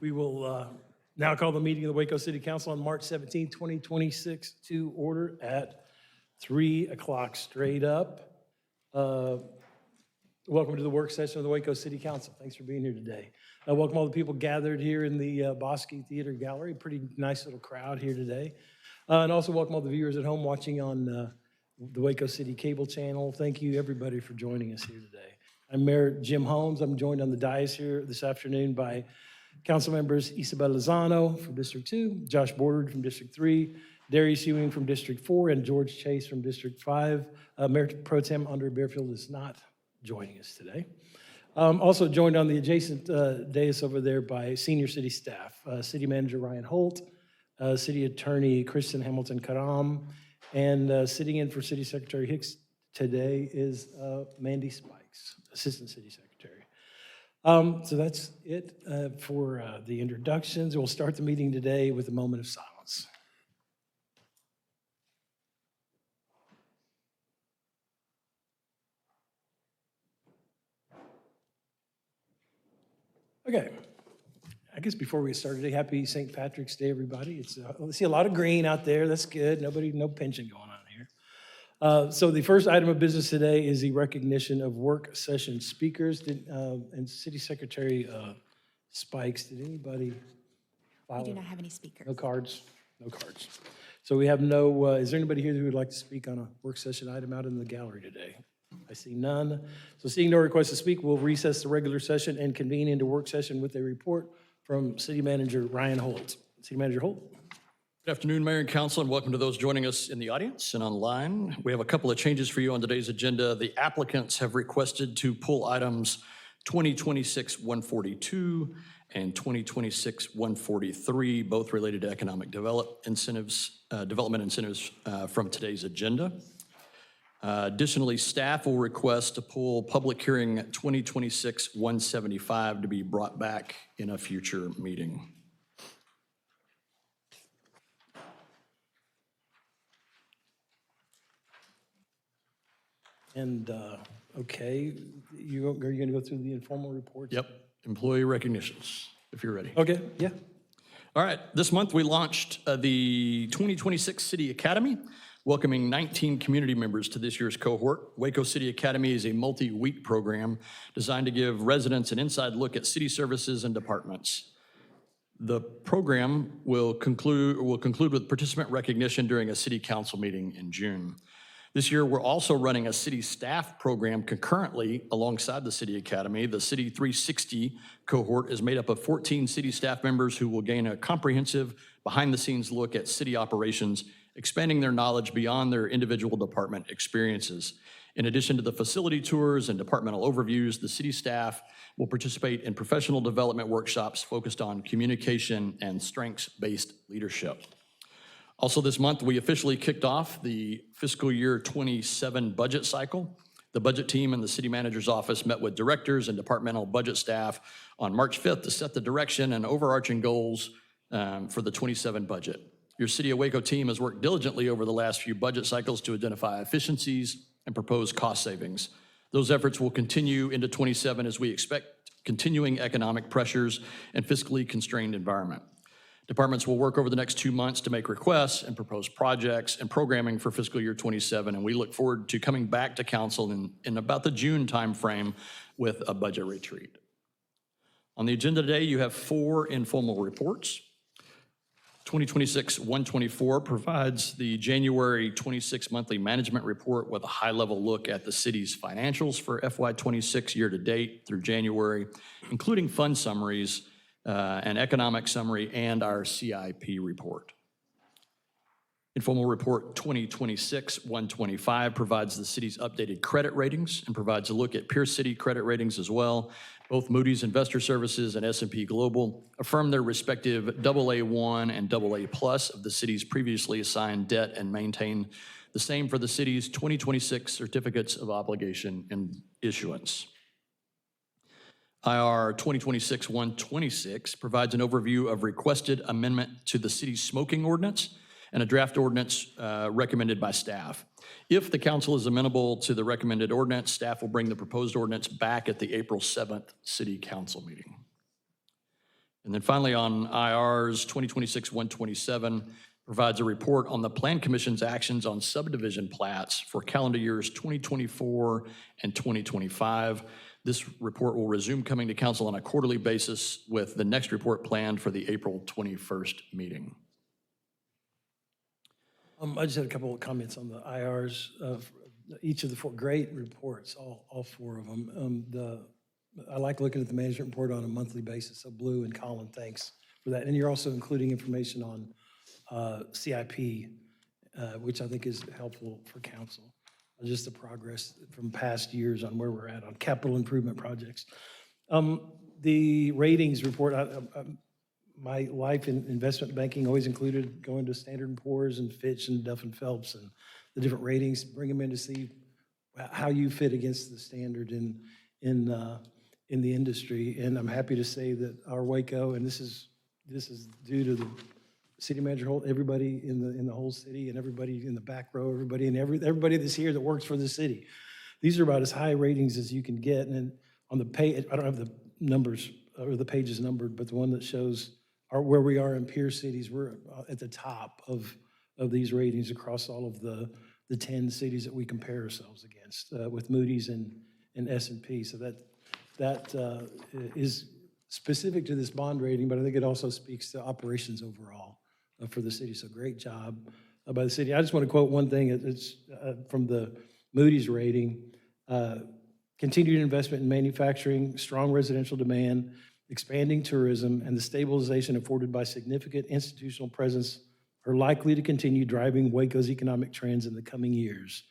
We will now call the meeting of the Waco City Council on March 17, 2026 to order at 3 o'clock straight up. Welcome to the work session of the Waco City Council. Thanks for being here today. Welcome all the people gathered here in the Bosque Theater Gallery. Pretty nice little crowd here today. And also welcome all the viewers at home watching on the Waco City Cable Channel. Thank you, everybody, for joining us here today. I'm Mayor Jim Holmes. I'm joined on the dais here this afternoon by Council members Isabel Lozano from District 2, Josh Bordard from District 3, Darius Ewing from District 4, and George Chase from District 5. Mayor Pro Tem Andre Bearfield is not joining us today. Also joined on the adjacent dais over there by senior city staff, City Manager Ryan Holt, City Attorney Kristen Hamilton Karam, and sitting in for City Secretary Hicks today is Mandy Spikes, Assistant City Secretary. So that's it for the introductions. We'll start the meeting today with a moment of silence. Okay, I guess before we get started today, happy St. Patrick's Day, everybody. I see a lot of green out there. That's good. No pinching going on here. So the first item of business today is the recognition of work session speakers. And City Secretary Spikes, did anybody file? We do not have any speakers. No cards? No cards. So we have no, is there anybody here who would like to speak on a work session item out in the gallery today? I see none. So seeing no request to speak, we'll recess the regular session and convene into work session with a report from City Manager Ryan Holt. City Manager Holt. Good afternoon, Mayor and Council, and welcome to those joining us in the audience and online. We have a couple of changes for you on today's agenda. The applicants have requested to pull items 2026-142 and 2026-143, both related to economic development incentives from today's agenda. Additionally, staff will request to pull public hearing 2026-175 to be brought back in a future meeting. And, okay, are you going to go through the informal reports? Yep, employee recognitions, if you're ready. Okay, yeah. All right, this month we launched the 2026 City Academy, welcoming 19 community members to this year's cohort. Waco City Academy is a multi-week program designed to give residents an inside look at city services and departments. The program will conclude with participant recognition during a city council meeting in June. This year, we're also running a city staff program concurrently alongside the City Academy. The City 360 cohort is made up of 14 city staff members who will gain a comprehensive behind-the-scenes look at city operations, expanding their knowledge beyond their individual department experiences. In addition to the facility tours and departmental overviews, the city staff will participate in professional development workshops focused on communication and strengths-based leadership. Also this month, we officially kicked off the fiscal year 27 budget cycle. The budget team and the city manager's office met with directors and departmental budget staff on March 5th to set the direction and overarching goals for the 27 budget. Your City of Waco team has worked diligently over the last few budget cycles to identify efficiencies and propose cost savings. Those efforts will continue into 27 as we expect continuing economic pressures and fiscally constrained environment. Departments will work over the next 2 months to make requests and propose projects and programming for fiscal year 27, and we look forward to coming back to council in about the June timeframe with a budget retreat. On the agenda today, you have 4 informal reports. 2026-124 provides the January 26 monthly management report with a high-level look at the city's financials for FY26 year-to-date through January, including fund summaries, an economic summary, and our CIP report. Informal report 2026-125 provides the city's updated credit ratings and provides a look at peer city credit ratings as well. Both Moody's Investor Services and S&P Global affirm their respective AA1 and AA+ of the city's previously assigned debt and maintain the same for the city's 2026 certificates of obligation and issuance. IR 2026-126 provides an overview of requested amendment to the city's smoking ordinance and a draft ordinance recommended by staff. If the council is amenable to the recommended ordinance, staff will bring the proposed ordinance back at the April 7th City Council meeting. And then finally, on IRs, 2026-127 provides a report on the Plan Commission's actions on subdivision plats for calendar years 2024 and 2025. This report will resume coming to council on a quarterly basis with the next report planned for the April 21st meeting. I just had a couple of comments on the IRs. Each of the four great reports, all four of them. I like looking at the management report on a monthly basis. So Blue and Colin, thanks for that. And you're also including information on CIP, which I think is helpful for council. Just the progress from past years on where we're at on capital improvement projects. The ratings report, my life in investment banking always included going to Standard & Poor's and Fitch and Duff & Phelps and the different ratings, bring them in to see how you fit against the standard in the industry. And I'm happy to say that our Waco, and this is due to the city manager, everybody in the whole city and everybody in the back row, everybody that's here that works for the city. These are about as high ratings as you can get. And on the page, I don't have the numbers or the pages numbered, but the one that shows where we are in peer cities, we're at the top of these ratings across all of the 10 cities that we compare ourselves against with Moody's and S&P. So that is specific to this bond rating, but I think it also speaks to operations overall for the city. So great job by the city. I just want to quote one thing. It's from the Moody's rating. Continued investment in manufacturing, strong residential demand, expanding tourism, and the stabilization afforded by significant institutional presence are likely to continue driving Waco's economic trends in the coming years.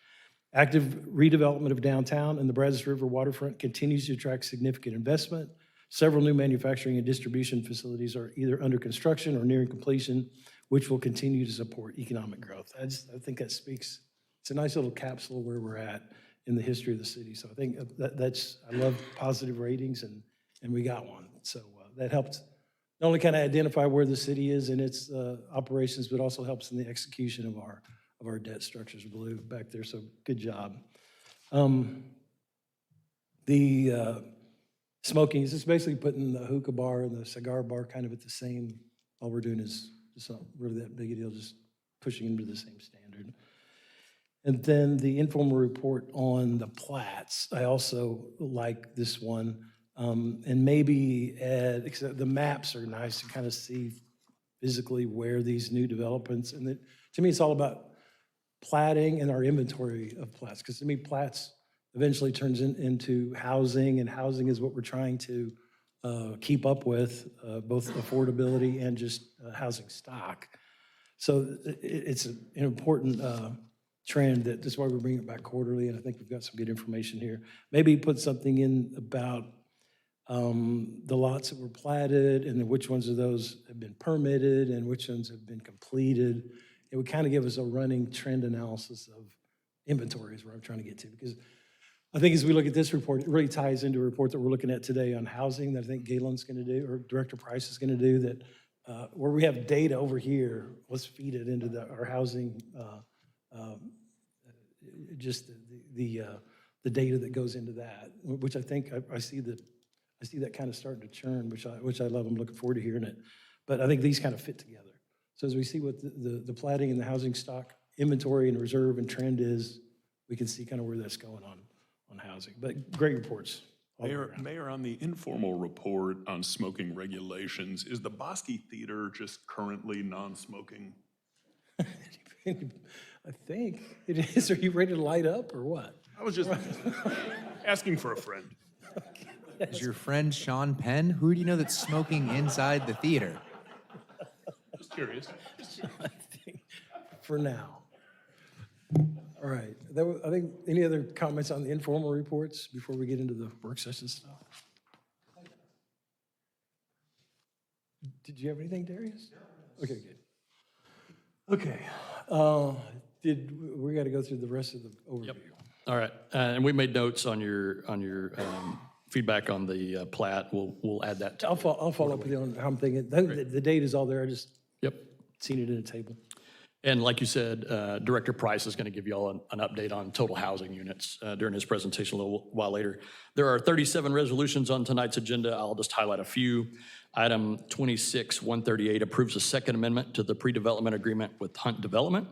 Active redevelopment of downtown and the Brazos River waterfront continues to attract significant investment. Several new manufacturing and distribution facilities are either under construction or nearing completion, which will continue to support economic growth. I think that speaks, it's a nice little capsule where we're at in the history of the city. So I think I love positive ratings, and we got one. So that helped not only kind of identify where the city is in its operations, but also helps in the execution of our debt structures. Blue back there, so good job. The smoking is just basically putting the hookah bar and the cigar bar kind of at the same. All we're doing is it's not really that big a deal, just pushing them to the same standard. And then the informal report on the plats. I also like this one. And maybe except the maps are nice to kind of see physically where these new developments, and to me, it's all about platting and our inventory of plats, because to me, plats eventually turns into housing, and housing is what we're trying to keep up with, both affordability and just housing stock. So it's an important trend that's why we're bringing it back quarterly, and I think we've got some good information here. Maybe put something in about the lots that were platted and then which ones of those have been permitted and which ones have been completed. It would kind of give us a running trend analysis of inventory is where I'm trying to get to, because I think as we look at this report, it really ties into a report that we're looking at today on housing that I think Galen's going to do, or Director Price is going to do, that where we have data over here, let's feed it into our housing, just the data that goes into that, which I think I see that kind of starting to churn, which I love. I'm looking forward to hearing it. But I think these kind of fit together. So as we see what the platting and the housing stock inventory and reserve and trend is, we can see kind of where that's going on housing. But great reports. Mayor, on the informal report on smoking regulations, is the Bosque Theater just currently non-smoking? I think it is. Are you ready to light up or what? I was just asking for a friend. Is your friend Sean Penn? Who do you know that's smoking inside the theater? Just curious. I think for now. All right. I think any other comments on the informal reports before we get into the work session stuff? Did you have anything, Darius? Okay, good. Okay. We got to go through the rest of the overview. Yep. All right. And we made notes on your feedback on the plat. We'll add that. I'll follow up with you on how I'm thinking. The data's all there. I just Yep. seen it in a table. And like you said, Director Price is going to give you all an update on total housing units during his presentation a little while later. There are 37 resolutions on tonight's agenda. I'll just highlight a few. Item 26-138 approves a second amendment to the pre-development agreement with Hunt Development.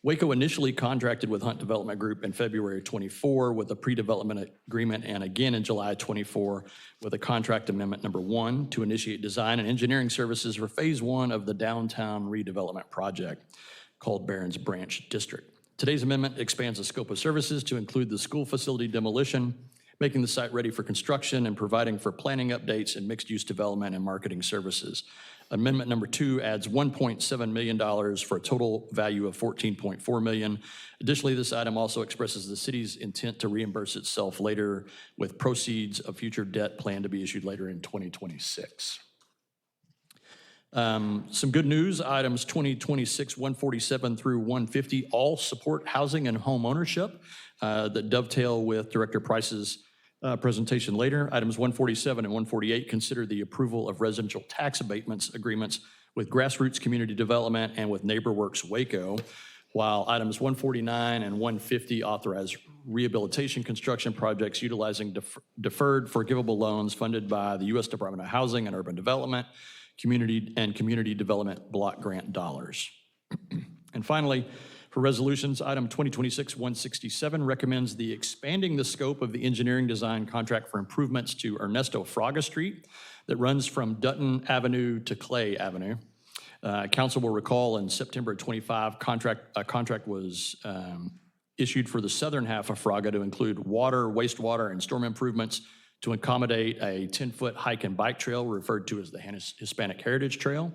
Waco initially contracted with Hunt Development Group in February 24 with a pre-development agreement, and again in July 24 with a contract amendment number 1 to initiate design and engineering services for phase 1 of the downtown redevelopment project called Barron's Branch District. Today's amendment expands the scope of services to include the school facility demolition, making the site ready for construction, and providing for planning updates and mixed-use development and marketing services. Amendment number 2 adds $1.7 million for a total value of $14.4 million. Additionally, this item also expresses the city's intent to reimburse itself later with proceeds of future debt planned to be issued later in 2026. Some good news, items 2026-147 through 150 all support housing and home ownership that dovetail with Director Price's presentation later. Items 147 and 148 consider the approval of residential tax abatements agreements with Grassroots Community Development and with NeighborWorks Waco, while items 149 and 150 authorize rehabilitation construction projects utilizing deferred forgivable loans funded by the U.S. Department of Housing and Urban Development, Community Development Block Grant dollars. And finally, for resolutions, item 2026-167 recommends the expanding the scope of the engineering design contract for improvements to Ernesto Fraga Street that runs from Dutton Avenue to Clay Avenue. Council will recall in September 25, a contract was issued for the southern half of Fraga to include water, wastewater, and storm improvements to accommodate a 10-foot hike and bike trail referred to as the Hispanic Heritage Trail.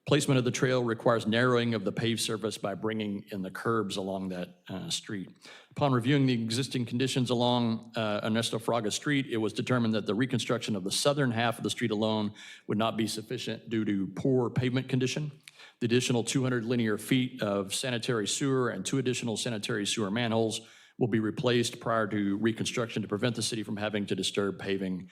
Placement of the trail requires narrowing of the paved surface by bringing in the curbs along that street. Upon reviewing the existing conditions along Ernesto Fraga Street, it was determined that the reconstruction of the southern half of the street alone would not be sufficient due to poor pavement condition. The additional 200 linear feet of sanitary sewer and 2 additional sanitary sewer manholes will be replaced prior to reconstruction to prevent the city from having to disturb paving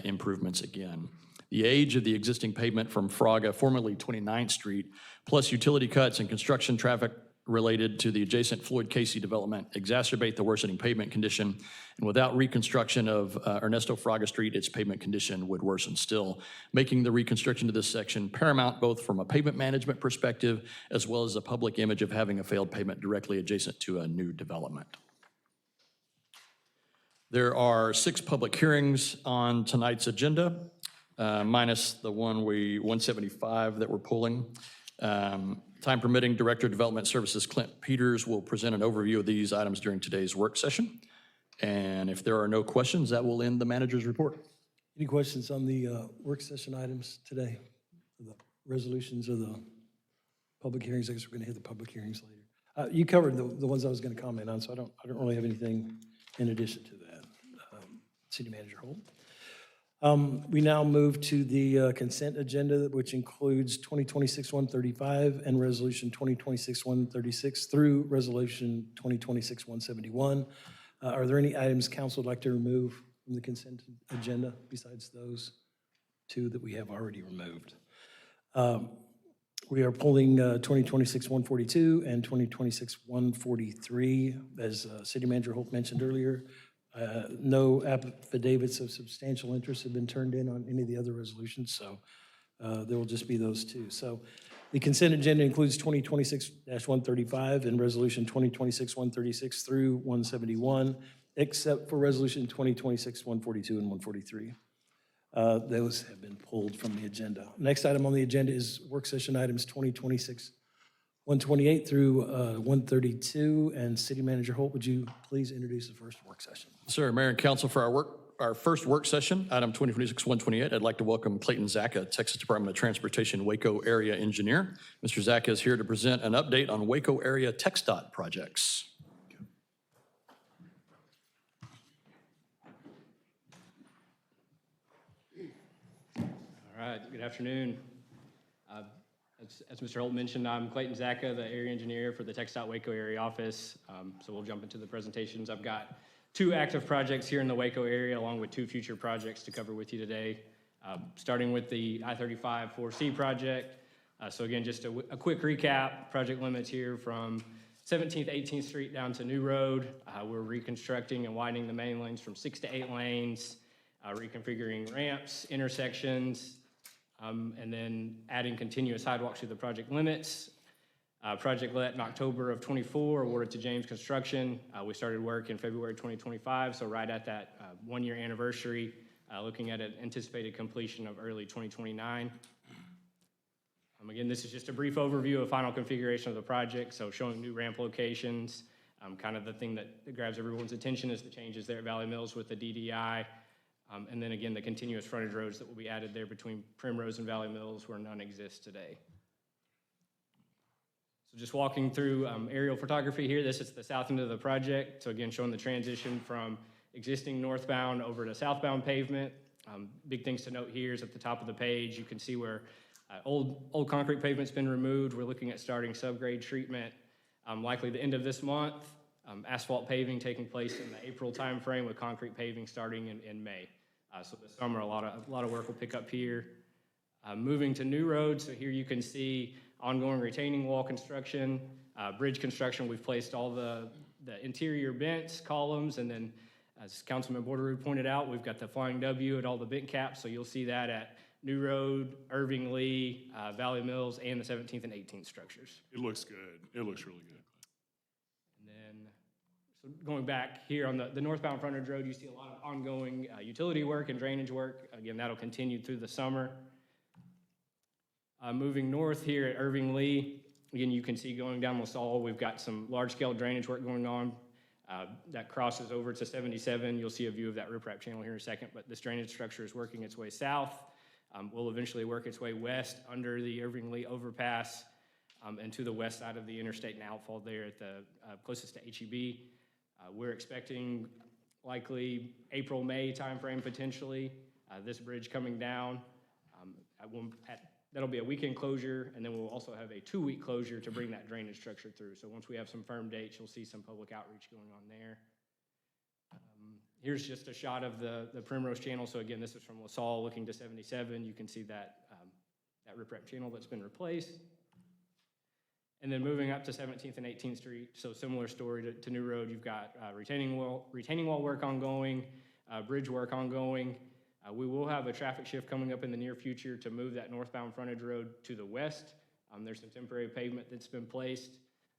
improvements again. The age of the existing pavement from Fraga, formerly 29th Street, plus utility cuts and construction traffic related to the adjacent Floyd Casey development exacerbate the worsening pavement condition. And without reconstruction of Ernesto Fraga Street, its pavement condition would worsen still, making the reconstruction of this section paramount both from a pavement management perspective as well as a public image of having a failed pavement directly adjacent to a new development. There are 6 public hearings on tonight's agenda. Minus the 175 that we're pulling. Time permitting, Director of Development Services Clint Peters will present an overview of these items during today's work session. And if there are no questions, that will end the manager's report. Any questions on the work session items today? The resolutions or the public hearings? I guess we're going to hit the public hearings later. You covered the ones I was going to comment on, so I don't really have anything in addition to that. City Manager Holt. We now move to the consent agenda, which includes 2026-135 and Resolution 2026-136 through Resolution 2026-171. Are there any items council would like to remove from the consent agenda besides those 2 that we have already removed? We are pulling 2026-142 and 2026-143, as City Manager Holt mentioned earlier. No affidavits of substantial interest have been turned in on any of the other resolutions, so there will just be those 2. So the consent agenda includes 2026-135 and Resolution 2026-136 through 171, except for Resolution 2026-142 and 143. Those have been pulled from the agenda. Next item on the agenda is work session items 2026-128 through 132. And City Manager Holt, would you please introduce the first work session? Sir, Mayor and Council, for our first work session, item 2026-128, I'd like to welcome Clayton Zacka, Texas Department of Transportation Waco Area Engineer. Mr. Zacka is here to present an update on Waco Area TxDOT projects. All right, good afternoon. As Mr. Holt mentioned, I'm Clayton Zacka, the area engineer for the TxDOT Waco area office. So we'll jump into the presentations. I've got 2 active projects here in the Waco area, along with 2 future projects to cover with you today. Starting with the I-35 4C project, So again, just a quick recap, project limits here from 17th, 18th Street down to New Road. We're reconstructing and widening the main lanes from 6 to 8 lanes, reconfiguring ramps, intersections, and then adding continuous sidewalks to the project limits. Project let in October of '24, awarded to James Construction. We started work in February 2025, so right at that 1-year anniversary, looking at an anticipated completion of early 2029. Again, this is just a brief overview of final configuration of the project, so showing new ramp locations. Kind of the thing that grabs everyone's attention is the changes there at Valley Mills with the DDI. And then again, the continuous frontage roads that will be added there between Primrose and Valley Mills where none exist today. So just walking through aerial photography here, this is the south end of the project. So again, showing the transition from existing northbound over to southbound pavement. Big things to note here is at the top of the page, you can see where old concrete pavement's been removed. We're looking at starting subgrade treatment likely the end of this month. Asphalt paving taking place in the April timeframe with concrete paving starting in May. So this summer, a lot of work will pick up here. Moving to New Road, so here you can see ongoing retaining wall construction, bridge construction. We've placed all the interior bents, columns, and then as Councilman Borderoux pointed out, we've got the Flying W at all the bent caps, so you'll see that at New Road, Irving Lee, Valley Mills, and the 17th and 18th structures. It looks good. It looks really good. And then, so going back here on the northbound frontage road, you see a lot of ongoing utility work and drainage work. Again, that'll continue through the summer. Moving north here at Irving Lee, again, you can see going down LaSalle, we've got some large-scale drainage work going on. That crosses over to 77. You'll see a view of that riprap channel here in a second, but this drainage structure is working its way south. Will eventually work its way west under the Irving Lee overpass and to the west side of the interstate and outfall there at the closest to HEB. We're expecting likely April, May timeframe potentially. This bridge coming down. That'll be a weekend closure, and then we'll also have a 2-week closure to bring that drainage structure through. So once we have some firm dates, you'll see some public outreach going on there. Here's just a shot of the Primrose Channel. So again, this is from LaSalle looking to 77. You can see that, that riprap channel that's been replaced. And then moving up to 17th and 18th Street, so similar story to New Road. You've got retaining wall work ongoing, bridge work ongoing. We will have a traffic shift coming up in the near future to move that northbound frontage road to the west. There's some temporary pavement that's been placed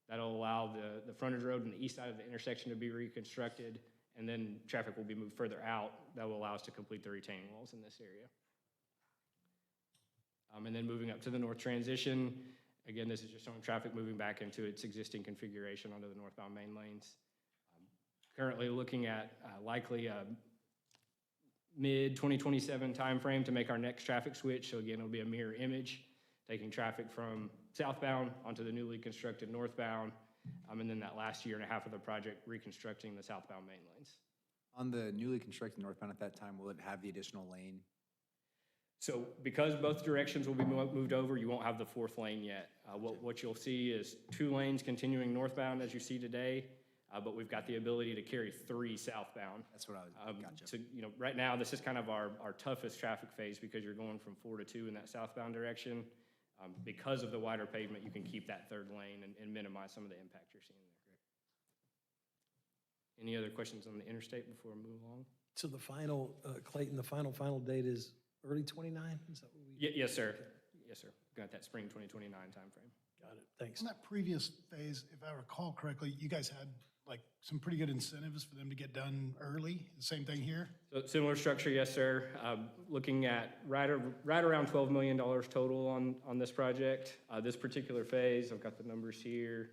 that'll allow the frontage road and the east side of the intersection to be reconstructed, and then traffic will be moved further out. That will allow us to complete the retaining walls in this area. And then moving up to the north transition, again, this is just showing traffic moving back into its existing configuration onto the northbound main lanes. Currently looking at likely a mid-2027 timeframe to make our next traffic switch. So again, it'll be a mirror image, taking traffic from southbound onto the newly constructed northbound, and then that last year and a half of the project reconstructing the southbound main lanes. On the newly constructed northbound at that time, will it have the additional lane? So because both directions will be moved over, you won't have the 4th lane yet. What you'll see is 2 lanes continuing northbound as you see today, but we've got the ability to carry 3 southbound. That's what I was, gotcha. So, right now, this is kind of our toughest traffic phase because you're going from 4 to 2 in that southbound direction. Because of the wider pavement, you can keep that 3rd lane and minimize some of the impact you're seeing there. Any other questions on the interstate before we move along? So the final, Clayton, the final date is early 29? Is that what we? Yes, sir. Yes, sir. Got that spring 2029 timeframe. Got it, thanks. On that previous phase, if I recall correctly, you guys had like some pretty good incentives for them to get done early. The same thing here? So similar structure, yes, sir. Looking at right around $12 million total on this project. This particular phase, I've got the numbers here.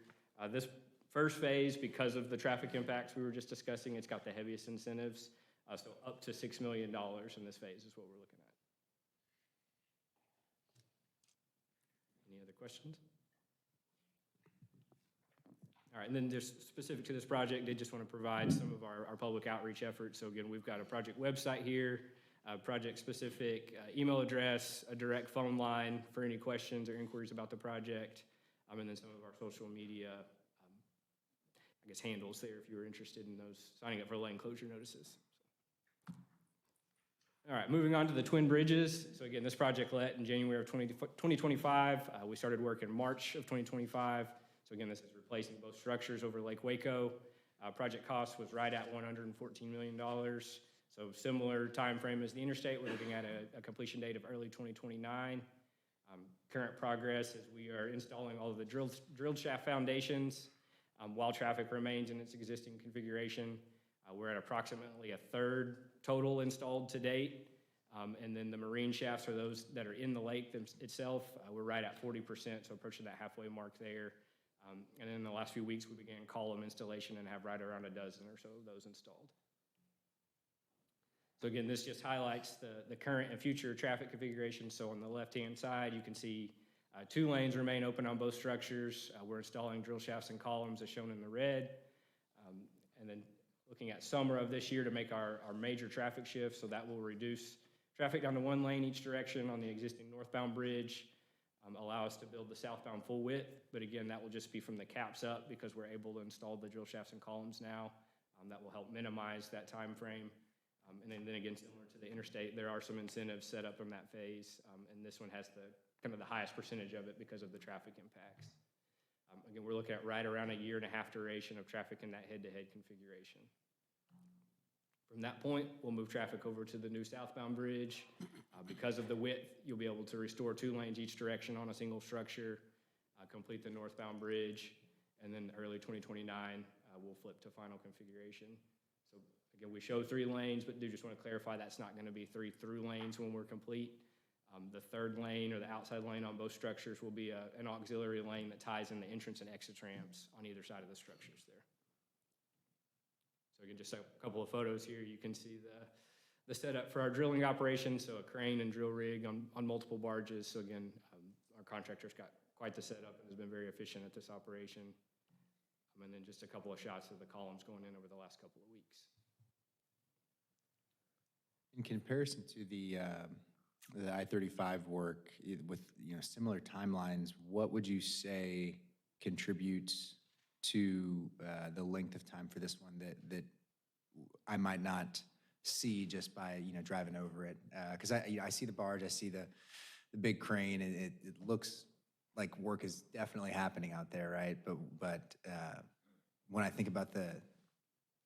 This first phase, because of the traffic impacts we were just discussing, it's got the heaviest incentives. So up to $6 million in this phase is what we're looking at. Any other questions? All right, and then just specific to this project, did just want to provide some of our public outreach efforts. So again, we've got a project website here, a project-specific email address, a direct phone line for any questions or inquiries about the project, and then some of our social media, I guess, handles there if you were interested in those, signing up for lane closure notices. All right, moving on to the Twin Bridges. So again, this project let in January of 2025. We started work in March of 2025. So again, this is replacing both structures over Lake Waco. Project cost was right at $114 million. So similar time frame as the interstate. We're looking at a completion date of early 2029. Current progress is we are installing all of the drilled shaft foundations while traffic remains in its existing configuration. We're at approximately a third total installed to date. And then the marine shafts are those that are in the lake itself. We're right at 40%, so approaching that halfway mark there. And then in the last few weeks, we began column installation and have right around a dozen or so of those installed. So again, this just highlights the current and future traffic configuration. So on the left-hand side, you can see 2 lanes remain open on both structures. We're installing drill shafts and columns as shown in the red. And then looking at summer of this year to make our major traffic shift, so that will reduce traffic down to 1 lane each direction on the existing northbound bridge, allow us to build the southbound full width, but again, that will just be from the caps up because we're able to install the drill shafts and columns now. That will help minimize that time frame. And then again, similar to the interstate, there are some incentives set up from that phase, and this one has kind of the highest percentage of it because of the traffic impacts. Again, we're looking at right around a 1.5 year duration of traffic in that head-to-head configuration. From that point, we'll move traffic over to the new southbound bridge. Because of the width, you'll be able to restore 2 lanes each direction on a single structure, complete the northbound bridge, and then early 2029, we'll flip to final configuration. So again, we show 3 lanes, but do just want to clarify that's not going to be 3 through lanes when we're complete. The third lane or the outside lane on both structures will be an auxiliary lane that ties in the entrance and exit ramps on either side of the structures there. So again, just a couple of photos here. You can see the setup for our drilling operation. So a crane and drill rig on multiple barges. So again, our contractor's got quite the setup and has been very efficient at this operation. And then just a couple of shots of the columns going in over the last couple of weeks. In comparison to the I-35 work with similar timelines, what would you say contributes to the length of time for this one that I might not see just by driving over it? Because I see the barge, I see the big crane, and it looks like work is definitely happening out there, right? But when I think about the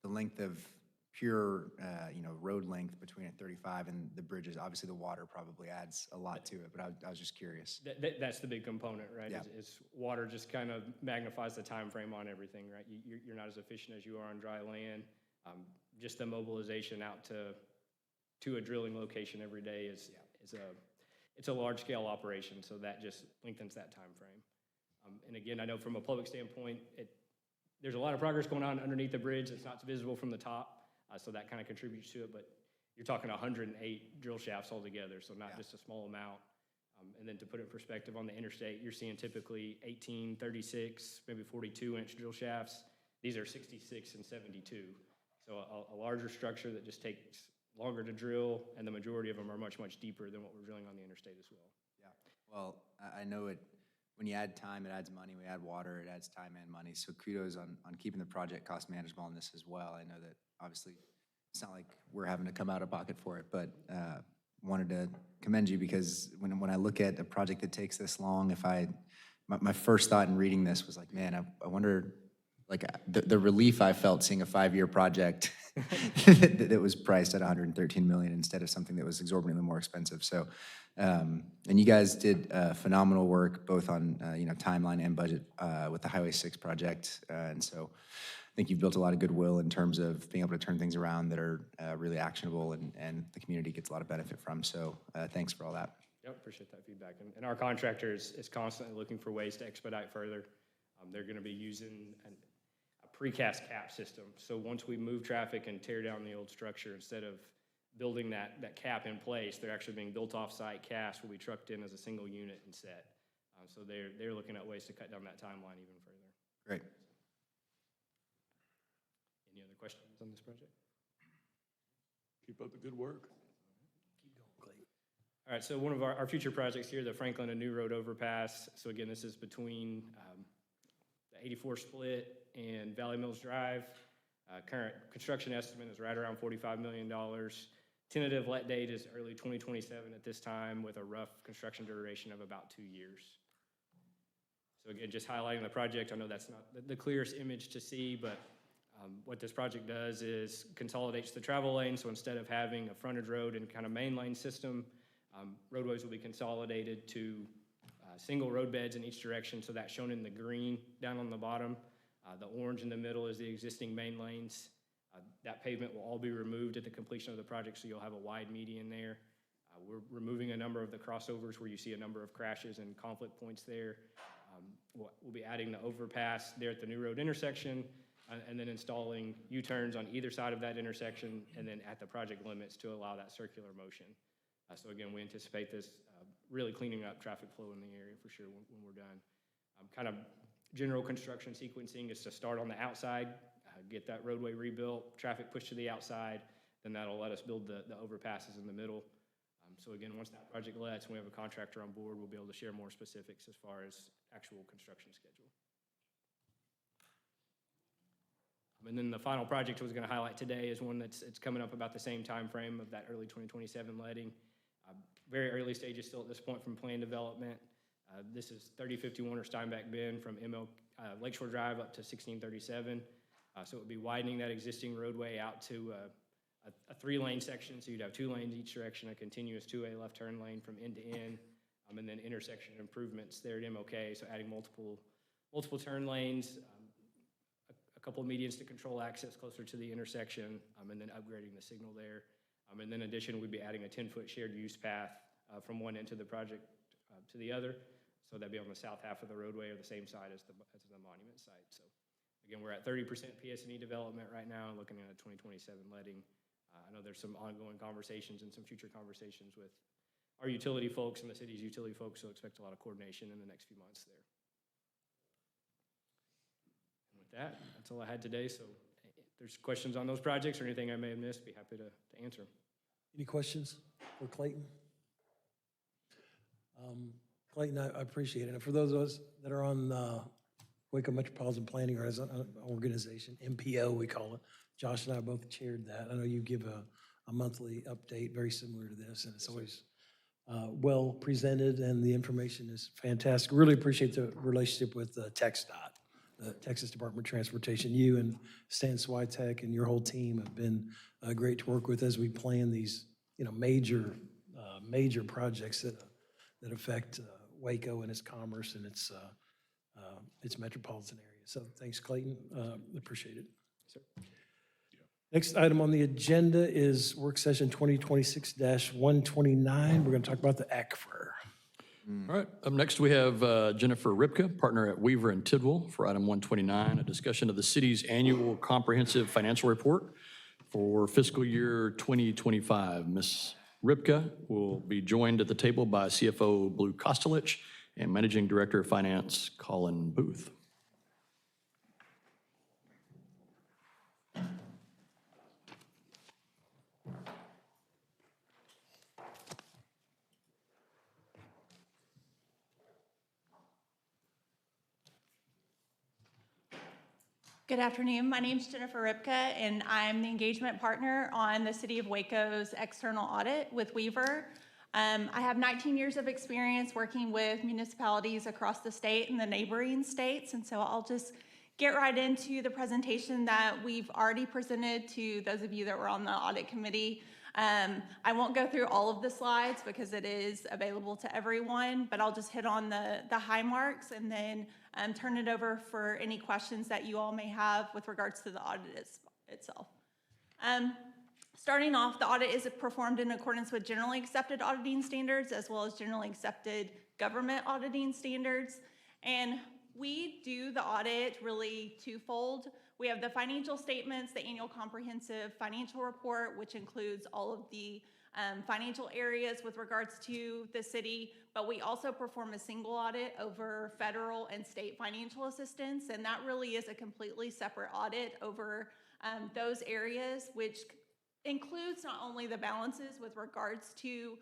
length of pure road length between a 35 and the bridges, obviously the water probably adds a lot to it, but I was just curious. That's the big component, right? Yeah. Is water just kind of magnifies the time frame on everything, right? You're not as efficient as you are on dry land. Just the mobilization out to a drilling location every day it's a large scale operation, so that just lengthens that time frame. And again, I know from a public standpoint, there's a lot of progress going on underneath the bridge. It's not visible from the top. So that kind of contributes to it, but you're talking 108 drill shafts altogether, so not just a small amount. And then to put it in perspective, on the interstate, you're seeing typically 18, 36, maybe 42-inch drill shafts. These are 66 and 72. So a larger structure that just takes longer to drill, and the majority of them are much, much deeper than what we're drilling on the interstate as well. Yeah, well, I know when you add time, it adds money. When you add water, it adds time and money. So kudos on keeping the project cost manageable on this as well. I know that obviously it's not like we're having to come out of pocket for it, but wanted to commend you because when I look at a project that takes this long, my first thought in reading this was like, man, I wonder, like the relief I felt seeing a 5-year project that was priced at $113 million instead of something that was exorbitantly more expensive. So, and you guys did phenomenal work both on timeline and budget with the Highway 6 project, and so I think you've built a lot of goodwill in terms of being able to turn things around that are really actionable and the community gets a lot of benefit from. So thanks for all that. Yep, appreciate that feedback. And our contractor is constantly looking for ways to expedite further. They're going to be using a precast cap system. So once we move traffic and tear down the old structure, instead of building that cap in place, they're actually being built off-site. Cast will be trucked in as a single unit and set. So they're looking at ways to cut down that timeline even further. Great. Any other questions on this project? Keep up the good work. All right, so one of our future projects here, the Franklin and New Road Overpass. So again, this is between the 84 split and Valley Mills Drive. Current construction estimate is right around $45 million. Tentative let date is early 2027 at this time, with a rough construction duration of about 2 years. So again, just highlighting the project, I know that's not the clearest image to see, but what this project does is consolidates the travel lane. So instead of having a frontage road and kind of main lane system, roadways will be consolidated to single road beds in each direction. So that's shown in the green down on the bottom. The orange in the middle is the existing main lanes. That pavement will all be removed at the completion of the project, so you'll have a wide median there. We're removing a number of the crossovers where you see a number of crashes and conflict points there. We'll be adding the overpass there at the new road intersection, and then installing U-turns on either side of that intersection, and then at the project limits to allow that circular motion. So again, we anticipate this really cleaning up traffic flow in the area for sure when we're done. Kind of general construction sequencing is to start on the outside, get that roadway rebuilt, traffic pushed to the outside, then that'll let us build the overpasses in the middle. So again, once that project lets, and we have a contractor on board, we'll be able to share more specifics as far as actual construction schedule. And then the final project I was going to highlight today is one it's coming up about the same time frame of that early 2027 letting. Very early stages still at this point from plan development. This is 3051 or Steinbach Bend from Lakeshore Drive up to 1637. So it would be widening that existing roadway out to a 3-lane section. So you'd have 2 lanes each direction, a continuous 2-way left turn lane from end to end, and then intersection improvements there at MLK. So adding multiple turn lanes, a couple of medians to control access closer to the intersection, and then upgrading the signal there. And then in addition, we'd be adding a 10-foot shared use path from one end of the project to the other. So that'd be on the south half of the roadway or the same side as the monument site. So again, we're at 30% PS&E development right now, looking at a 2027 letting. I know there's some ongoing conversations and some future conversations with our utility folks and the city's utility folks, so expect a lot of coordination in the next few months there. And with that, that's all I had today. So if there's questions on those projects or anything I may have missed, be happy to answer. Any questions for Clayton? Clayton, I appreciate it. And for those of us that are on Waco Metropolitan Planning or as an organization, MPO we call it, Josh and I both chaired that. I know you give a monthly update very similar to this, and it's always well presented, and the information is fantastic. Really appreciate the relationship with TxDOT, the Texas Department of Transportation. You and Stan Switek and your whole team have been great to work with as we plan these, major projects that affect Waco and its commerce and its metropolitan area. So thanks, Clayton. Appreciate it. Sir. Next item on the agenda is work session 2026-129. We're going to talk about the ACFR. All right, up next we have Jennifer Ripka, partner at Weaver and Tidwell, for item 129, a discussion of the city's annual comprehensive financial report for fiscal year 2025. Ms. Ripka will be joined at the table by CFO Blue Kostelich and Managing Director of Finance Colin Booth. Good afternoon. My name is Jennifer Ripka, and I'm the engagement partner on the City of Waco's external audit with Weaver. I have 19 years of experience working with municipalities across the state and the neighboring states, and so I'll just get right into the presentation that we've already presented to those of you that were on the audit committee. I won't go through all of the slides because it is available to everyone, but I'll just hit on the high marks and then turn it over for any questions that you all may have with regards to the audit itself. Starting off, the audit is performed in accordance with generally accepted auditing standards as well as generally accepted government auditing standards. And we do the audit really twofold. We have the financial statements, the annual comprehensive financial report, which includes all of the financial areas with regards to the city, but we also perform a single audit over federal and state financial assistance, and that really is a completely separate audit over those areas, which includes not only the balances with regards to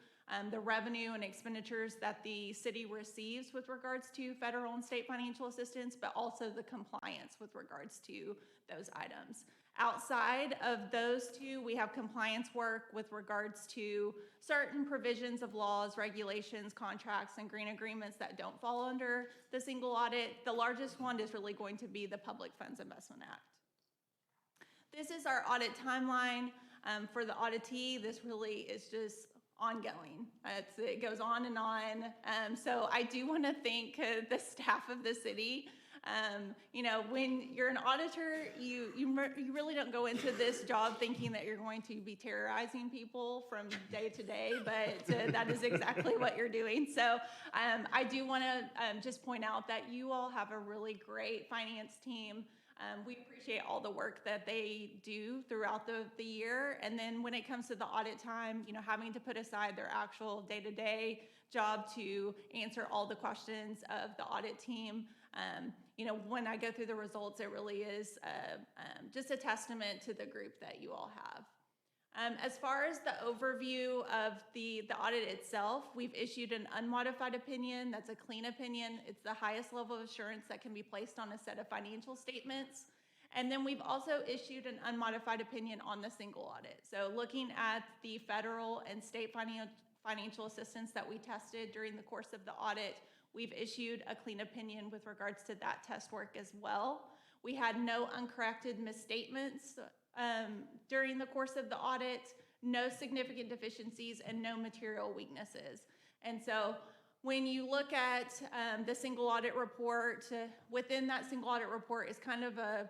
the revenue and expenditures that the city receives with regards to federal and state financial assistance, but also the compliance with regards to those items. Outside of those two, we have compliance work with regards to certain provisions of laws, regulations, contracts, and green agreements that don't fall under the single audit. The largest one is really going to be the Public Funds Investment Act. This is our audit timeline. For the auditee, this really is just ongoing. It goes on and on. So I do want to thank the staff of the city. You know, when you're an auditor, you really don't go into this job thinking that you're going to be terrorizing people from day to day, but that is exactly what you're doing. So I do want to just point out that you all have a really great finance team. We appreciate all the work that they do throughout the year. And then when it comes to the audit time, you know, having to put aside their actual day-to-day job to answer all the questions of the audit team. You know, when I go through the results, it really is just a testament to the group that you all have. As far as the overview of the audit itself, we've issued an unmodified opinion. That's a clean opinion. It's the highest level of assurance that can be placed on a set of financial statements. And then we've also issued an unmodified opinion on the single audit. So looking at the federal and state financial assistance that we tested during the course of the audit, we've issued a clean opinion with regards to that test work as well. We had no uncorrected misstatements during the course of the audit, no significant deficiencies, and no material weaknesses. And so when you look at the single audit report, within that single audit report is kind of a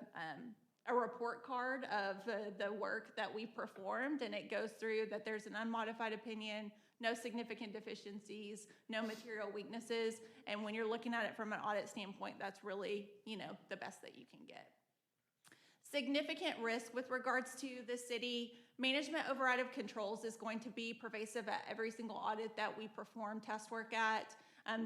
report card of the work that we performed, and it goes through that there's an unmodified opinion, no significant deficiencies, no material weaknesses, and when you're looking at it from an audit standpoint, that's really, you know, the best that you can get. Significant risk with regards to the city. Management override of controls is going to be pervasive at every single audit that we perform test work at.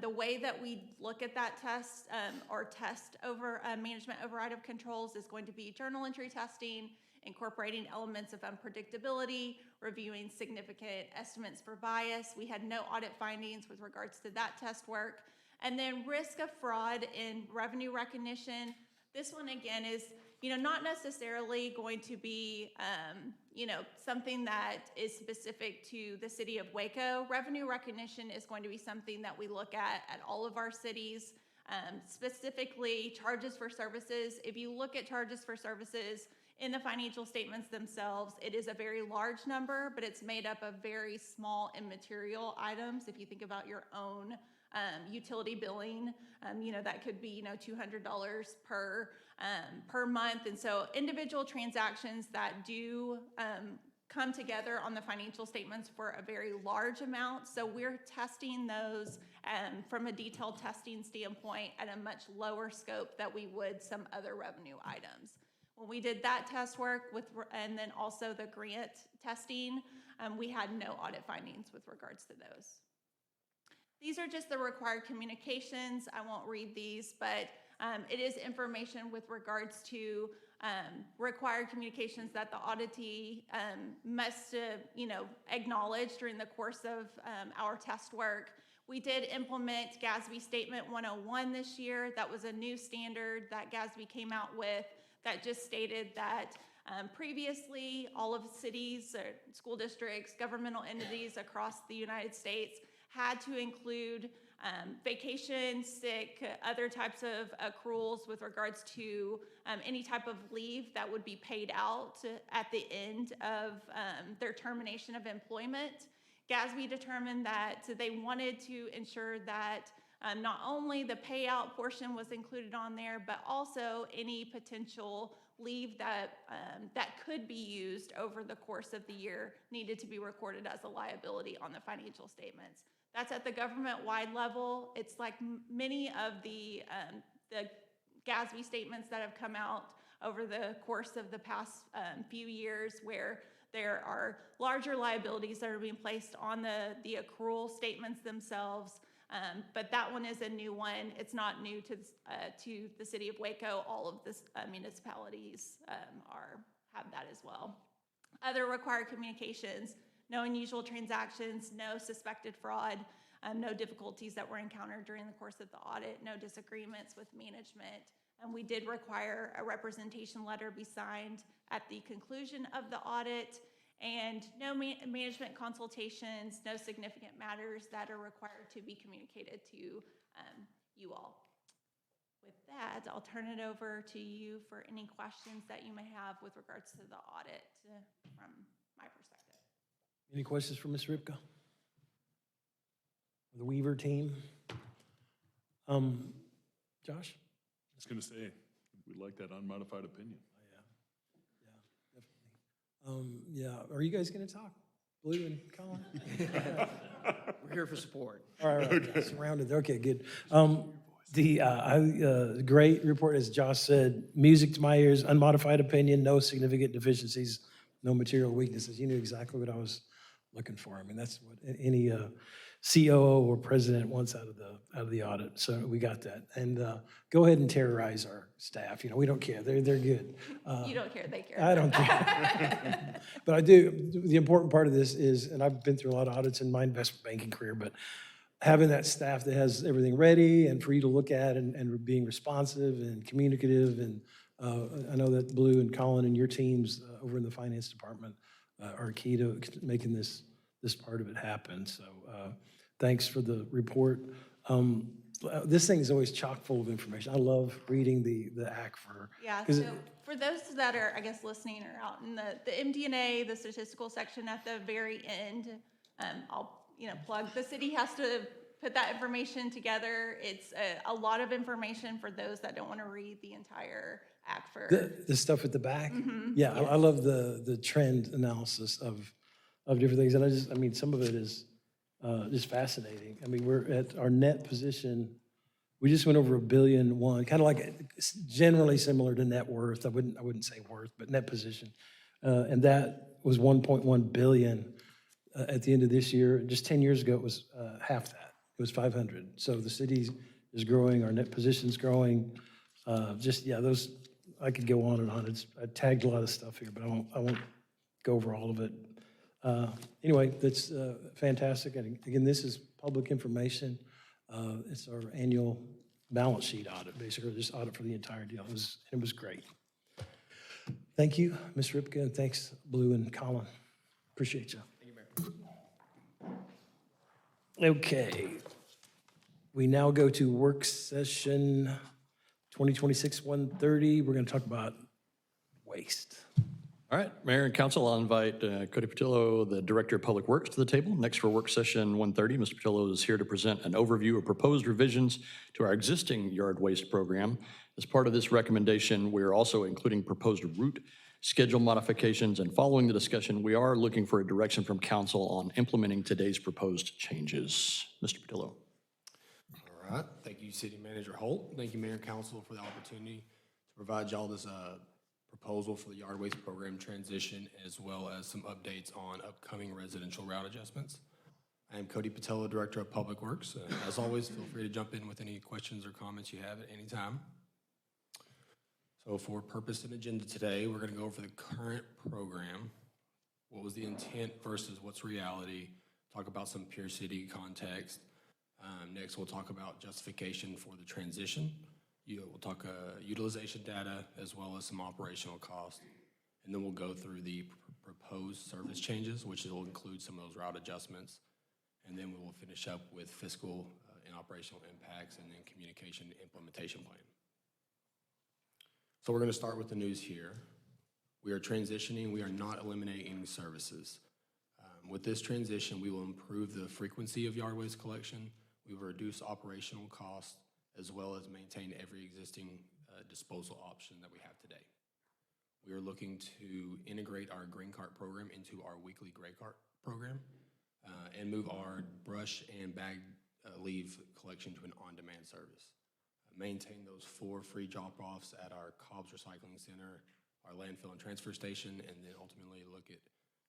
The way that we look at that test or test over management override of controls is going to be journal entry testing, incorporating elements of unpredictability, reviewing significant estimates for bias. We had no audit findings with regards to that test work. And then risk of fraud in revenue recognition. This one again is, you know, not necessarily going to be, you know, something that is specific to the city of Waco. Revenue recognition is going to be something that we look at all of our cities, specifically charges for services. If you look at charges for services in the financial statements themselves, it is a very large number, but it's made up of very small immaterial items. If you think about your own utility billing, you know, that could be, you know, $200 per month. And so individual transactions that do come together on the financial statements for a very large amount. So we're testing those from a detailed testing standpoint at a much lower scope that we would some other revenue items. When we did that test work and then also the grant testing, we had no audit findings with regards to those. These are just the required communications. I won't read these, but it is information with regards to required communications that the auditee must, you know, acknowledge during the course of our test work. We did implement GASB Statement 101 this year. That was a new standard that GASB came out with that just stated that previously all of cities, school districts, governmental entities across the United States had to include vacation, sick, other types of accruals with regards to any type of leave that would be paid out at the end of their termination of employment. GASB determined that they wanted to ensure that not only the payout portion was included on there, but also any potential leave that could be used over the course of the year needed to be recorded as a liability on the financial statements. That's at the government-wide level. It's like many of the GASB statements that have come out over the course of the past few years where there are larger liabilities that are being placed on the accrual statements themselves. But that one is a new one. It's not new to the city of Waco. All of the municipalities have that as well. Other required communications: no unusual transactions, no suspected fraud, no difficulties that were encountered during the course of the audit, no disagreements with management. And we did require a representation letter be signed at the conclusion of the audit, and no management consultations, no significant matters that are required to be communicated to you all. With that, I'll turn it over to you for any questions that you may have with regards to the audit from my perspective. Any questions for Ms. Ripka? The Weaver team? Josh? I was gonna say, we like that unmodified opinion. Yeah, are you guys gonna talk? Blue and Colin? We're here for support. All right, surrounded, okay, good. Great report, as Josh said, music to my ears, unmodified opinion, no significant deficiencies, no material weaknesses. You knew exactly what I was looking for. I mean, that's what any COO or president wants out of the audit, so we got that. And go ahead and terrorize our staff, we don't care, they're good. You don't care, they care. I don't care. But I do, the important part of this is, and I've been through a lot of audits in my investment banking career, but having that staff that has everything ready and for you to look at and being responsive and communicative. And I know that Blue and Colin and your teams over in the finance department are key to making this part of it happen. So thanks for the report. This thing is always chock full of information. I love reading the ACFR. Yeah, 'cause so for those that are, I guess, listening or out in the MD&A, the statistical section at the very end, I'll, plug, the city has to put that information together. It's a lot of information for those that don't want to read the entire ACFR. The stuff at the back? Yeah, I love the trend analysis of different things. And some of it is just fascinating. I mean, we're at our net position, we just went over $1.1 billion, kind of like generally similar to net worth. I wouldn't say worth, but net position. And that was 1.1 billion at the end of this year. Just 10 years ago, it was half that. It was 500. So the city is growing, our net position's growing. Those, I could go on and on. I tagged a lot of stuff here, but I won't go over all of it. Anyway, that's fantastic. And again, this is public information. It's our annual balance sheet audit, basically, just audit for the entire deal. It was great. Thank you, Ms. Ripka, and thanks, Blue and Colin. Appreciate you. Okay. We now go to work session 2026-130. We're going to talk about waste. All right, Mayor and Council, I'll invite Cody Patillo, the Director of Public Works, to the table. Next for work session 130, Mr. Patillo is here to present an overview of proposed revisions to our existing yard waste program. As part of this recommendation, we're also including proposed route schedule modifications, and following the discussion, we are looking for a direction from council on implementing today's proposed changes. Mr. Patillo. All right, thank you, City Manager Holt. Thank you, Mayor and Council, for the opportunity to provide y'all this proposal for the yard waste program transition, as well as some updates on upcoming residential route adjustments. I am Cody Patillo, Director of Public Works. As always, feel free to jump in with any questions or comments you have at any time. So for purpose and agenda today, we're going to go over the current program, what was the intent versus what's reality, talk about some Pierce City context. Next, we'll talk about justification for the transition. We'll talk utilization data as well as some operational costs. And then we'll go through the proposed service changes, which will include some of those route adjustments. And then we will finish up with fiscal and operational impacts and then communication implementation plan. So we're going to start with the news here. We are transitioning. We are not eliminating services. With this transition, we will improve the frequency of yard waste collection. We will reduce operational costs as well as maintain every existing disposal option that we have today. We are looking to integrate our green cart program into our weekly gray cart program and move our brush and bag leave collection to an on-demand service. Maintain those 4 free drop-offs at our Cobb's Recycling Center, our landfill and transfer station, and then ultimately look at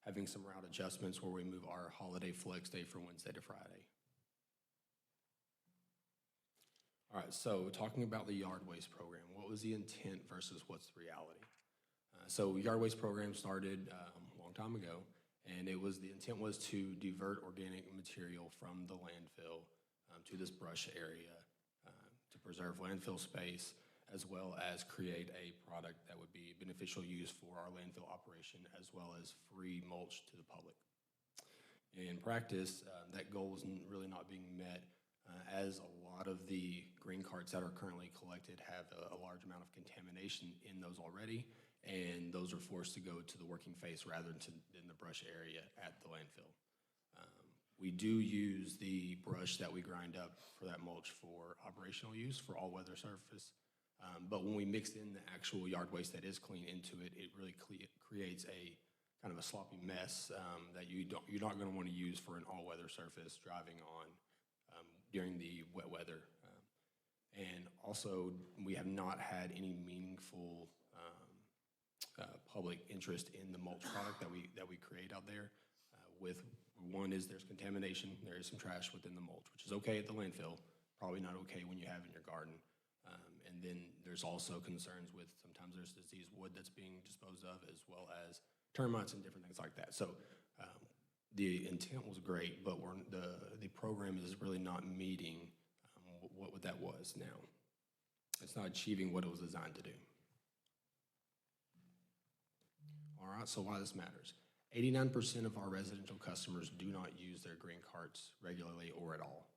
having some route adjustments where we move our holiday flex day from Wednesday to Friday. All right, so talking about the yard waste program, what was the intent versus what's the reality? So yard waste program started a long time ago, and the intent was to divert organic material from the landfill to this brush area to preserve landfill space, as well as create a product that would be beneficial use for our landfill operation, as well as free mulch to the public. In practice, that goal is really not being met, as a lot of the green carts that are currently collected have a large amount of contamination in those already, and those are forced to go to the working face rather than the brush area at the landfill. We do use the brush that we grind up for that mulch for operational use for all weather surface. But when we mix in the actual yard waste that is clean into it, it really creates a kind of a sloppy mess that you're not going to want to use for an all-weather surface driving on during the wet weather. And also, we have not had any meaningful public interest in the mulch product that we create out there. With one is there's contamination, there is some trash within the mulch, which is okay at the landfill, probably not okay when you have in your garden. And then there's also concerns with sometimes there's diseased wood that's being disposed of, as well as termites and different things like that. So the intent was great, but the program is really not meeting what that was now. It's not achieving what it was designed to do. All right, so why this matters. 89% of our residential customers do not use their green carts regularly or at all.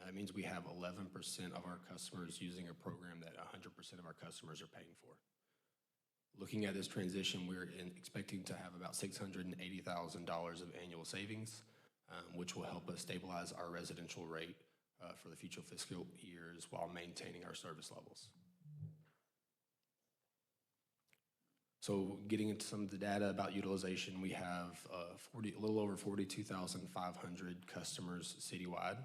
That means we have 11% of our customers using a program that 100% of our customers are paying for. Looking at this transition, we're expecting to have about $680,000 of annual savings, which will help us stabilize our residential rate for the future fiscal years while maintaining our service levels. So getting into some of the data about utilization, we have a little over 42,500 customers citywide.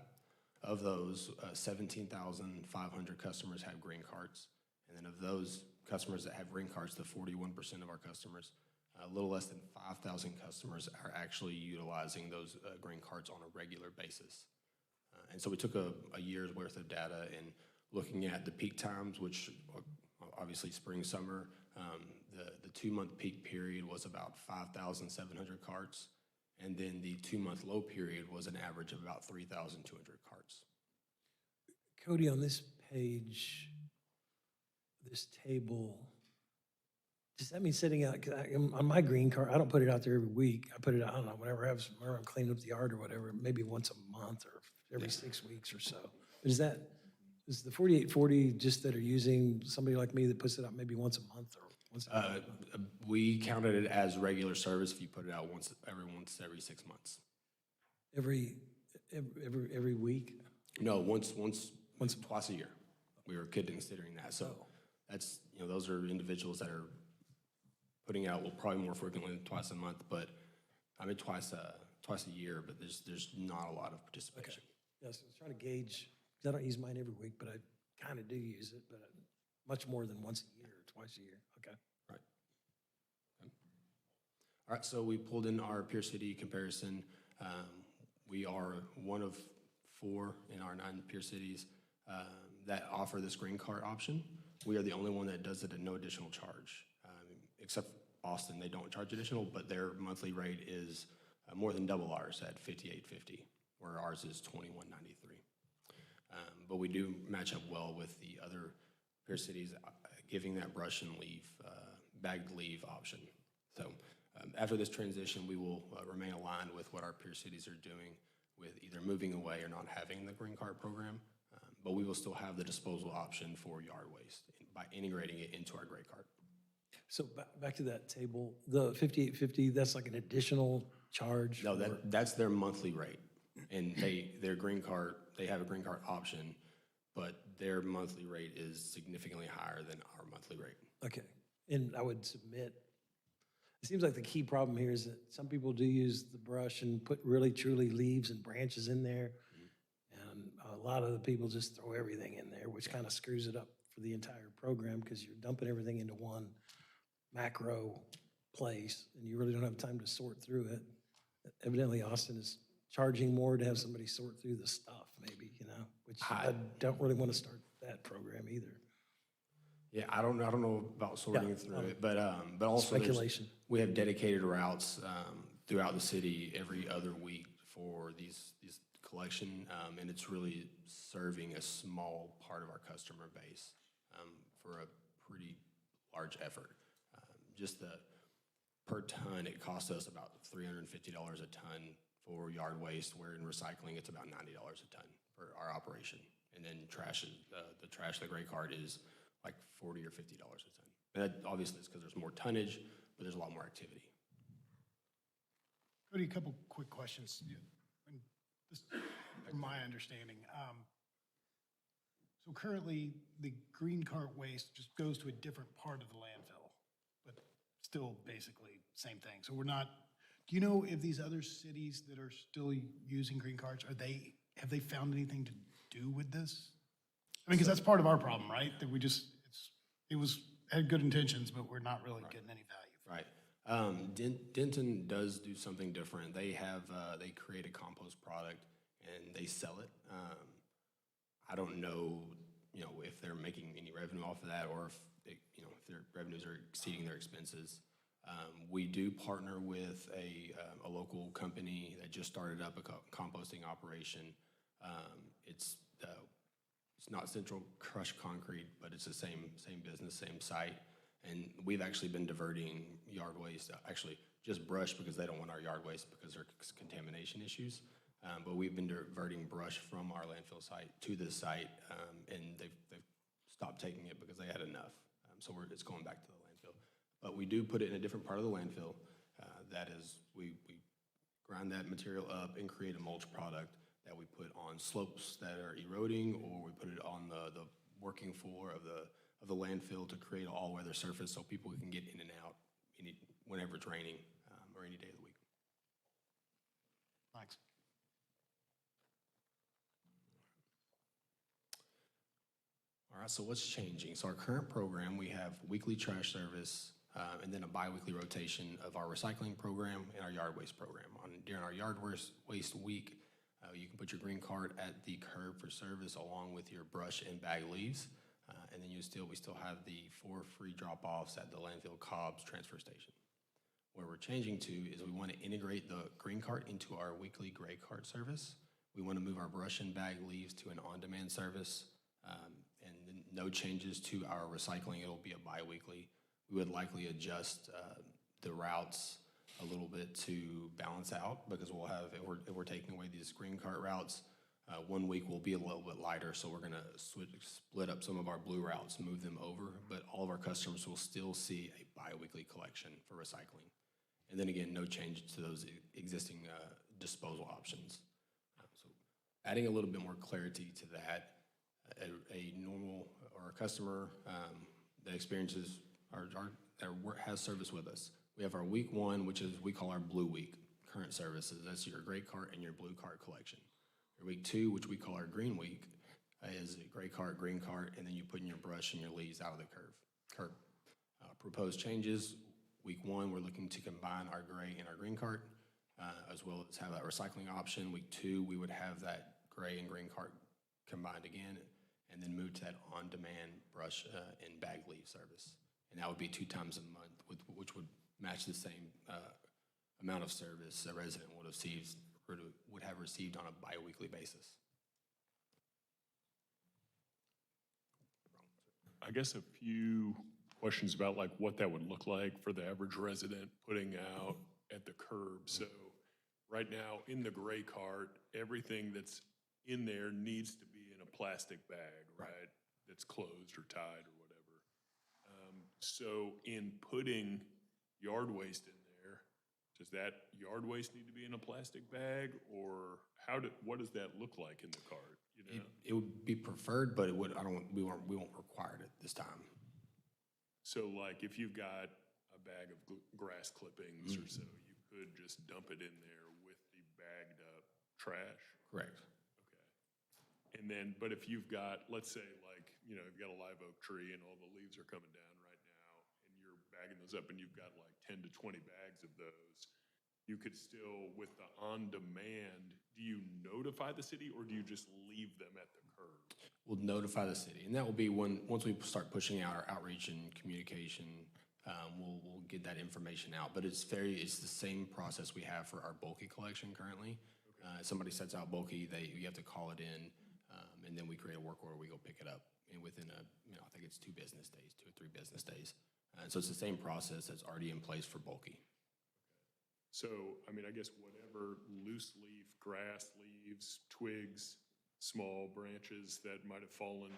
Of those, 17,500 customers have green carts. And then of those customers that have green carts, the 41% of our customers, a little less than 5,000 customers are actually utilizing those green carts on a regular basis. And so we took a year's worth of data and looking at the peak times, which obviously spring, summer, the 2-month peak period was about 5,700 carts. And then the 2-month low period was an average of about 3,200 carts. Cody, on this page, this table, does that mean sitting out, 'cause on my green cart, I don't put it out there every week. I put it, I don't know, whenever I'm cleaning up the yard or whatever, maybe once a month or every 6 weeks or so. Is the 4840 just that are using somebody like me that puts it out maybe once a month or once a month? We counted it as regular service if you put it out every 6 months. Every week? No, twice a year. We were considering that. So that's, those are individuals that are putting out, well, probably more frequently than twice a month, but I mean twice a year, but there's not a lot of participation. Okay. Yes, I was trying to gauge, because I don't use mine every week, but I kind of do use it, but much more than once a year, twice a year. Okay. Right. Okay. All right, so we pulled in our peer city comparison. We are one of 4 in our 9 peer cities that offer this green card option. We are the only one that does it at no additional charge, except Austin. They don't charge additional, but their monthly rate is more than double ours at $58.50, where ours is $21.93. But we do match up well with the other peer cities, giving that brush and leave, bagged leave option. So after this transition, we will remain aligned with what our peer cities are doing with either moving away or not having the green card program, but we will still have the disposal option for yard waste by integrating it into our gray card. So back to that table, the 5850, that's like an additional charge? No, that's their monthly rate. And their green card, they have a green card option, but their monthly rate is significantly higher than our monthly rate. Okay, and I would submit, it seems like the key problem here is that some people do use the brush and put really truly leaves and branches in there. And a lot of the people just throw everything in there, which kind of screws it up for the entire program because you're dumping everything into one macro place and you really don't have time to sort through it. Evidently, Austin is charging more to have somebody sort through the stuff, maybe, which I don't really want to start that program either. Yeah, I don't know about sorting through it, but also Speculation. We have dedicated routes throughout the city every other week for these collection, and it's really serving a small part of our customer base. for a pretty large effort. Just the per ton, it costs us about $350 a ton for yard waste, where in recycling, it's about $90 a ton for our operation. And then trash, the gray cart is like $40 or $50 a ton. And that obviously is because there's more tonnage, but there's a lot more activity. Cody, a couple quick questions. And this, from my understanding, so currently the green cart waste just goes to a different part of the landfill, but still basically same thing. So we're not, do you know if these other cities that are still using green carts, have they found anything to do with this? I mean, because that's part of our problem, right? That we just, had good intentions, but we're not really getting any value. Right. Denton does do something different. They have, they create a compost product and they sell it. I don't know, if they're making any revenue off of that, or if they, if their revenues are exceeding their expenses. We do partner with a local company that just started up a composting operation. It's not Central Crush Concrete, but it's the same business, same site. And we've actually been diverting yard waste, actually just brush, because they don't want our yard waste because there's contamination issues. But we've been diverting brush from our landfill site to this site, and they've stopped taking it because they had enough. So it's going back to the landfill. But we do put it in a different part of the landfill. That is, we grind that material up and create a mulch product that we put on slopes that are eroding, or we put it on the working floor of the landfill to create an all-weather surface so people can get in and out whenever it's raining, or any day of the week. Thanks. All right, so what's changing? So our current program, we have weekly trash service, and then a bi-weekly rotation of our recycling program and our yard waste program. During our yard waste week, you can put your green cart at the curb for service along with your brush and bag leaves. And then we still have the 4 free drop-offs at the landfill Cobb's transfer station. Where we're changing to is we want to integrate the green cart into our weekly gray cart service. We want to move our brush and bag leaves to an on-demand service. And then no changes to our recycling. It'll be a bi-weekly. We would likely adjust the routes a little bit to balance out, because we'll have, if we're taking away these green cart routes, 1 week will be a little bit lighter, so we're gonna split up some of our blue routes, move them over, but all of our customers will still see a bi-weekly collection for recycling. And then again, no change to those existing disposal options. So adding a little bit more clarity to that, a normal, or a customer that experiences has service with us. We have our week 1, which is, we call our blue week, current services. That's your gray cart and your blue cart collection. Your week 2, which we call our green week, is a gray cart, green cart, and then you put in your brush and your leaves out of the curb. Proposed changes, week 1, we're looking to combine our gray and our green cart, as well as have that recycling option. Week 2, we would have that gray and green cart combined again, and then move to that on-demand brush and bag leaf service. And that would be 2 times a month, which would match the same amount of service a resident would have received on a bi-weekly basis. I guess a few questions about like what that would look like for the average resident putting out at the curb. So right now in the gray cart, everything that's in there needs to be in a plastic bag, right? That's closed or tied or whatever. So in putting yard waste in there, does that yard waste need to be in a plastic bag, or what does that look like in the cart? It would be preferred, but we won't require it at this time. So like if you've got a bag of grass clippings or so, you could just dump it in there with the bagged up trash? Correct. Okay. And then, but if you've got, let's say like, you've got a live oak tree and all the leaves are coming down right now, and you're bagging those up and you've got like 10 to 20 bags of those, you could still, with the on-demand, do you notify the city or do you just leave them at the curb? We'll notify the city, and that will be once we start pushing out our outreach and communication, we'll get that information out. But it's the same process we have for our bulky collection currently. Okay. Somebody sets out bulky, you have to call it in, And then we create a work order, we go pick it up, and within I think it's 2 business days, 2 or 3 business days. And so it's the same process that's already in place for bulky. So, I mean, I guess whatever loose leaf, grass, leaves, twigs, small branches that might have fallen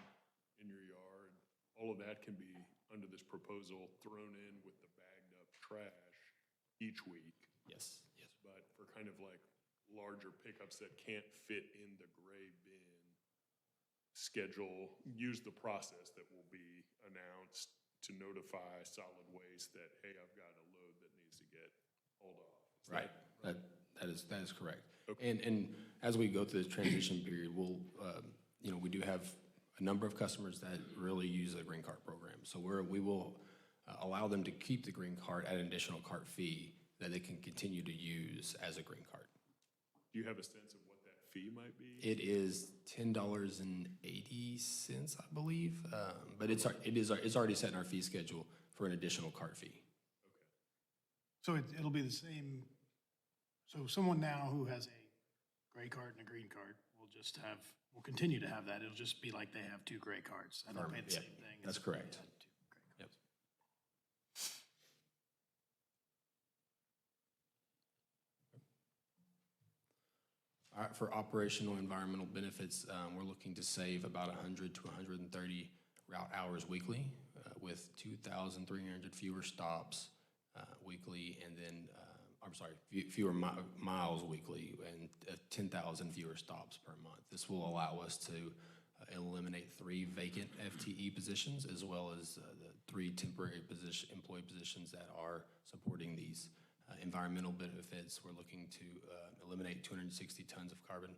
in your yard, all of that can be, under this proposal, thrown in with the bagged up trash each week. Yes, yes. But for kind of like larger pickups that can't fit in the gray bin, use the process that will be announced to notify solid waste that, hey, I've got a load that needs to get hauled off. Is Right. that- That is correct. Okay. And as we go through this transition period, we'll, we do have a number of customers that really use the green cart program. So we will allow them to keep the green cart at an additional cart fee that they can continue to use as a green cart. Do you have a sense of what that fee might be? It is $10.80, I believe, but it's already set in our fee schedule for an additional cart fee. So it'll be the same, so someone now who has a gray cart and a green cart will continue to have that. It'll just be like they have 2 gray carts and they'll pay the Yep, same thing. that's as if they correct. had 2 gray Yep. carts. All right, for operational environmental benefits, we're looking to save about 100 to 130 route hours weekly with 2,300 fewer stops weekly, and then, fewer miles weekly, and 10,000 fewer stops per month. This will allow us to eliminate 3 vacant FTE positions, as well as the 3 temporary employee positions that are supporting these environmental benefits. We're looking to eliminate 260 tons of carbon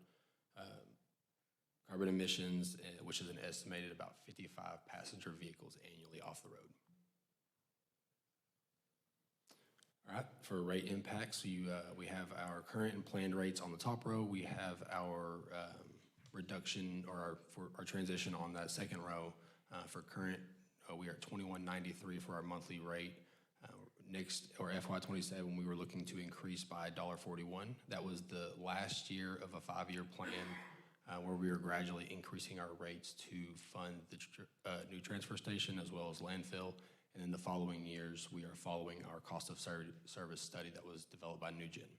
emissions, which is an estimated about 55 passenger vehicles annually off the road. All right, for rate impacts, we have our current and planned rates on the top row. We have our reduction or our transition on that second row. For current, we are at $21.93 for our monthly rate. Next, or FY27, we were looking to increase by $1.41. That was the last year of a 5-year plan where we were gradually increasing our rates to fund the new transfer station as well as landfill. And in the following years, we are following our cost of service study that was developed by NewGen.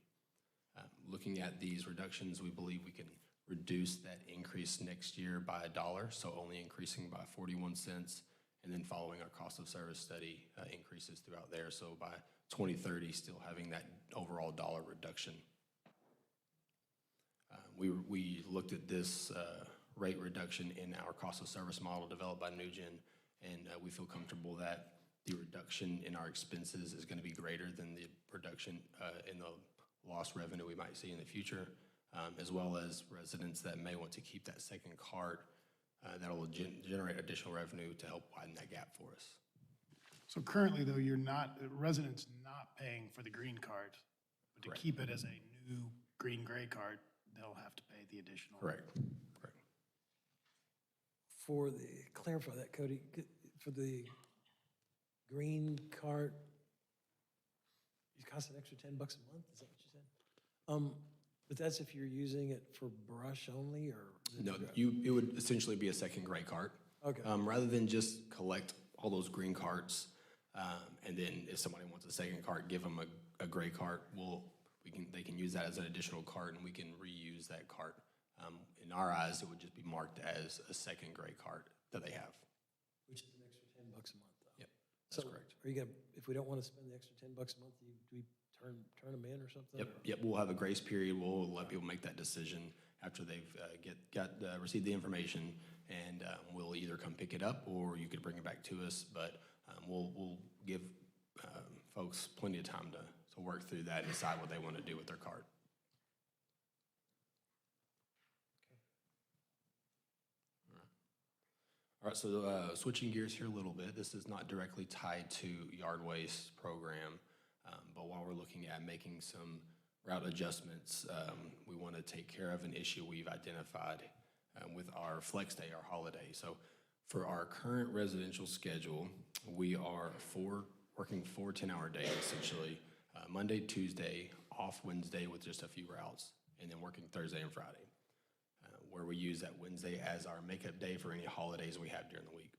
Looking at these reductions, we believe we can reduce that increase next year by $1, so only increasing by 41 cents. And then following our cost of service study increases throughout there. So by 2030, still having that overall dollar reduction. We looked at this rate reduction in our cost of service model developed by NewGen, and we feel comfortable that the reduction in our expenses is going to be greater than the reduction in the lost revenue we might see in the future, as well as residents that may want to keep that second cart. That will generate additional revenue to help widen that gap for us. So currently, though, residents not paying for the green cart, but to Correct. keep it as a new green-gray cart, they'll have to pay the additional. Correct. Clarify that, Cody, for the green cart, it costs an extra $10 a month, is that what you said? But that's if you're using it for brush only, or? No, it would essentially be a second gray cart. Okay. Rather than just collect all those green carts, and then if somebody wants a second cart, give them a gray cart, they can use that as an additional cart, and we can reuse that cart. In our eyes, it would just be marked as a second gray cart that they have. Which is an extra $10 a month, though. Yep, that's So correct. are you gonna, if we don't want to spend the extra $10 a month, do we turn them in or something? Yep, we'll have a grace period. We'll let people make that decision after they've received the information, and we'll either come pick it up or you could bring it back to us. But we'll give folks plenty of time to work through that and decide what they want to do with their cart. All right, so switching gears here a little bit, this is not directly tied to yard waste program, but while we're looking at making some route adjustments, we want to take care of an issue we've identified with our flex day, our holiday. So for our current residential schedule, we are working 4 10-hour days essentially, Monday, Tuesday, off Wednesday with just a few routes, and then working Thursday and Friday. where we use that Wednesday as our makeup day for any holidays we have during the week.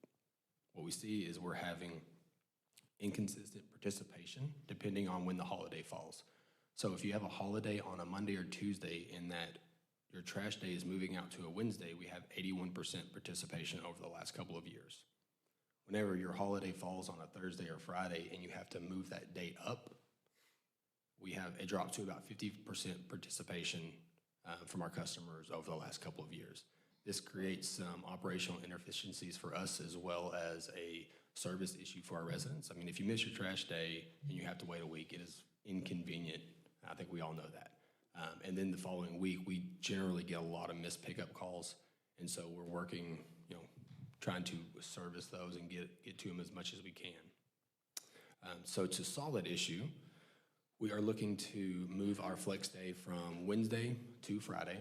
What we see is we're having inconsistent participation depending on when the holiday falls. So if you have a holiday on a Monday or Tuesday and that your trash day is moving out to a Wednesday, we have 81% participation over the last couple of years. Whenever your holiday falls on a Thursday or Friday and you have to move that date up, it dropped to about 50% participation from our customers over the last couple of years. This creates some operational inefficiencies for us as well as a service issue for our residents. I mean, if you miss your trash day and you have to wait a week, it is inconvenient. I think we all know that. And then the following week, we generally get a lot of missed pickup calls. And so we're working, trying to service those and get to them as much as we can. So to solve that issue, we are looking to move our flex day from Wednesday to Friday.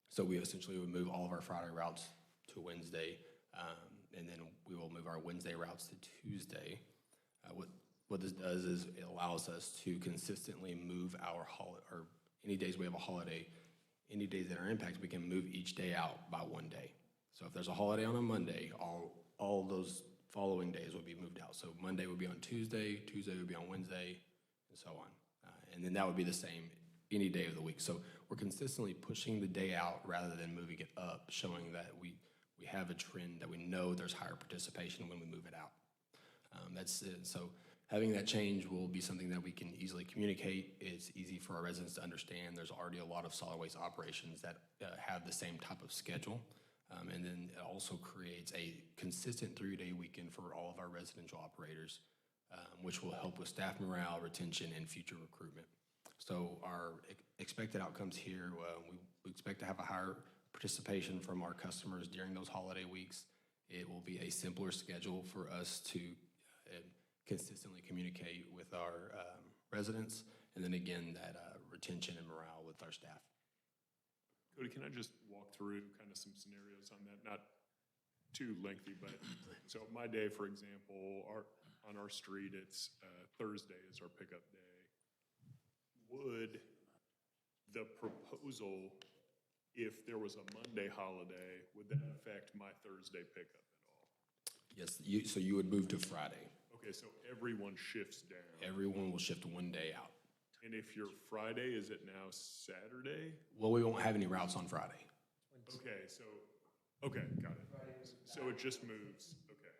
So we essentially would move all of our Friday routes to Wednesday, and then we will move our Wednesday routes to Tuesday. What this does is it allows us to consistently move our or any days we have a holiday, any days that are impacted, we can move each day out by one day. So if there's a holiday on a Monday, all those following days will be moved out. So Monday would be on Tuesday, Tuesday would be on Wednesday, and so on. And then that would be the same any day of the week. So we're consistently pushing the day out rather than moving it up, showing that we have a trend that we know there's higher participation when we move it out. That's it. So having that change will be something that we can easily communicate. It's easy for our residents to understand. There's already a lot of solid waste operations that have the same type of schedule. And then it also creates a consistent 3-day weekend for all of our residential operators, which will help with staff morale, retention, and future recruitment. So our expected outcomes here, we expect to have a higher participation from our customers during those holiday weeks. It will be a simpler schedule for us to consistently communicate with our residents, and then again, that retention and morale with our staff. Cody, can I just walk through kind of some scenarios on that? Not too lengthy, but so my day, for example, on our street, it's Thursday is our pickup day. Would the proposal, if there was a Monday holiday, would that affect my Thursday pickup at all? Yes, so you would move to Friday. Okay, so everyone shifts down. Everyone will shift one day out. And if your Friday, is it now Saturday? Well, we won't have any routes on Friday. Okay, okay, got it. So it just moves, okay.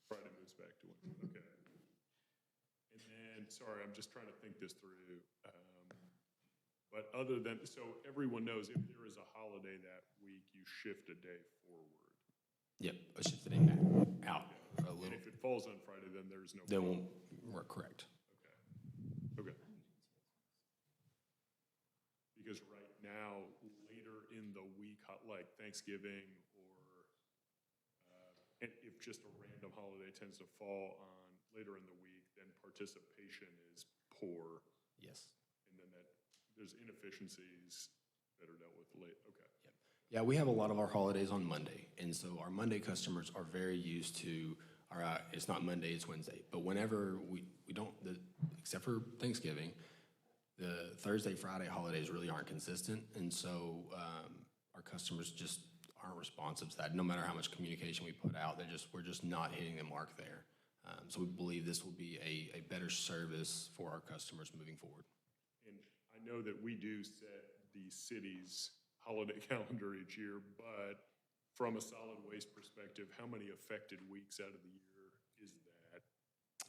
Friday moves back to Wednesday, okay. And then, sorry, I'm just trying to think this through. But other than, so everyone knows if there is a holiday that week, you shift a day forward. Yep, a shift the day back, out a And little. if it falls on Friday, then there's no. Then we'll work correct. Okay. Because right now, later in the week, like Thanksgiving or, and if just a random holiday tends to fall on later in the week, then participation is poor. Yes. And then there's inefficiencies that are dealt with late, okay. Yeah, we have a lot of our holidays on Monday, and so our Monday customers are very used to, it's not Monday, it's Wednesday. But whenever we don't, except for Thanksgiving, the Thursday, Friday holidays really aren't consistent, and so our customers just aren't responsive to that. No matter how much communication we put out, we're just not hitting the mark there. So we believe this will be a better service for our customers moving forward. And I know that we do set the city's holiday calendar each year, but from a solid waste perspective, how many affected weeks out of the year is that?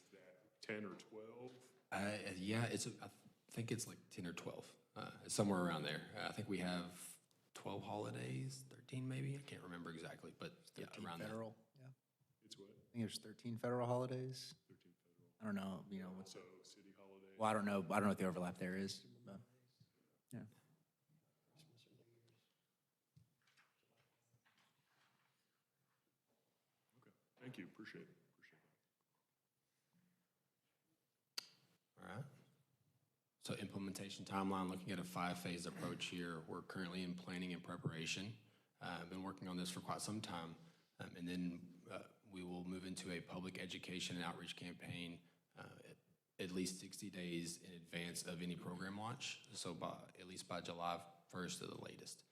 Is that 10 or 12? Yeah, I think it's like 10 or 12, somewhere around there. I think we have 12 holidays, 13 maybe. I can't remember exactly, but yeah, around there. Federal, yeah. It's what? I think there's 13 federal holidays. 13 federal. I don't know, what's, So city holidays. well, I don't know what the overlap there is, but, yeah. Thank you, appreciate it. All right. So implementation timeline, looking at a 5-phase approach here. We're currently in planning and preparation. I've been working on this for quite some time. And then we will move into a public education and outreach campaign at least 60 days in advance of any program launch. So at least by July 1st at the latest.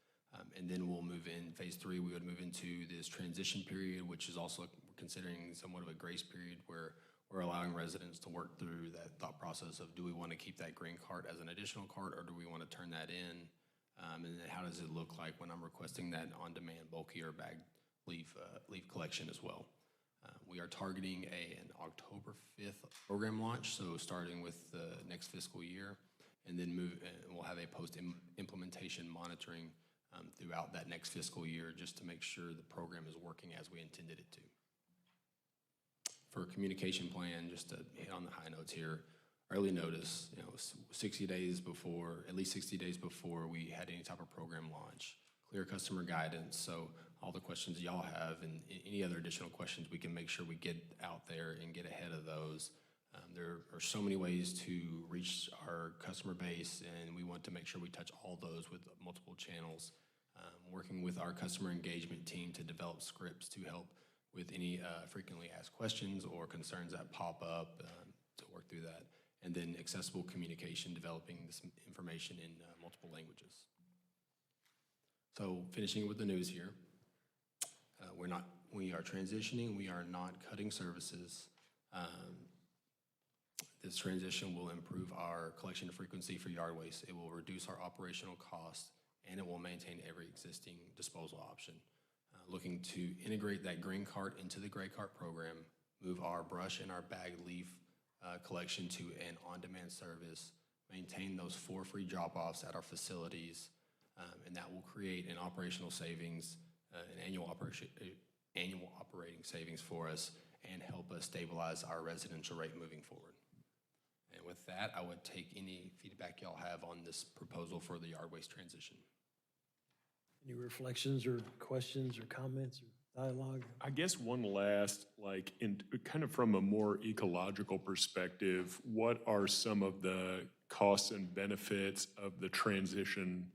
And then we'll move in, phase 3, we would move into this transition period, which is also considering somewhat of a grace period where we're allowing residents to work through that thought process of, do we want to keep that green cart as an additional cart, or do we want to turn that in? And then how does it look like when I'm requesting that on-demand bulky or bag leaf collection as well? We are targeting an October 5th program launch, so starting with the next fiscal year, and then we'll have a post-implementation monitoring throughout that next fiscal year, just to make sure the program is working as we intended it to. For a communication plan, just to hit on the high notes here, early notice, 60 days before, at least 60 days before we had any type of program launch, clear customer guidance, so all the questions y'all have and any other additional questions, we can make sure we get out there and get ahead of those. There are so many ways to reach our customer base, and we want to make sure we touch all those with multiple channels. Working with our customer engagement team to develop scripts to help with any frequently asked questions or concerns that pop up, to work through that. And then accessible communication, developing this information in multiple languages. So finishing with the news here, we are transitioning, we are not cutting services. This transition will improve our collection frequency for yard waste. It will reduce our operational costs, and it will maintain every existing disposal option. Looking to integrate that green cart into the gray cart program, move our brush and our bag leaf collection to an on-demand service, maintain those 4 free drop-offs at our facilities, and that will create an operational savings, an annual operating savings for us, and help us stabilize our residential rate moving forward. And with that, I would take any feedback y'all have on this proposal for the yard waste transition. Any reflections or questions or comments or dialogue? I guess one last, like, in kind of from a more ecological perspective, what are some of the costs and benefits of the transition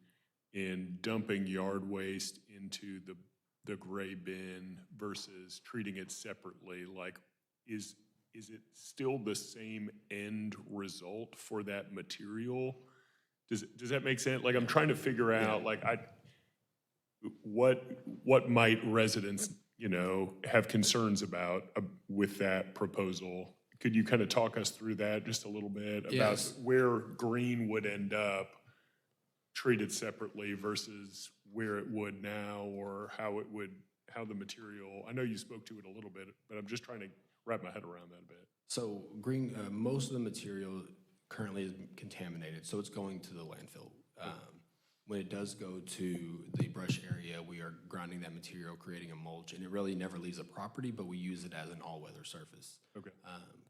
in dumping yard waste into the gray bin versus treating it separately? Like, is it still the same end result for that material? Does that make sense? Like, I'm trying to figure out, like, what might residents, have concerns about with that proposal? Could you kind of talk us through that just a little bit about Yes. where green would end up treated separately versus where it would now, or how the material, I know you spoke to it a little bit, but I'm just trying to wrap my head around that a bit. So most of the material currently is contaminated, so it's going to the landfill. When it does go to the brush area, we are grinding that material, creating a mulch, and it really never leaves the property, but we use it as an all-weather surface. Okay.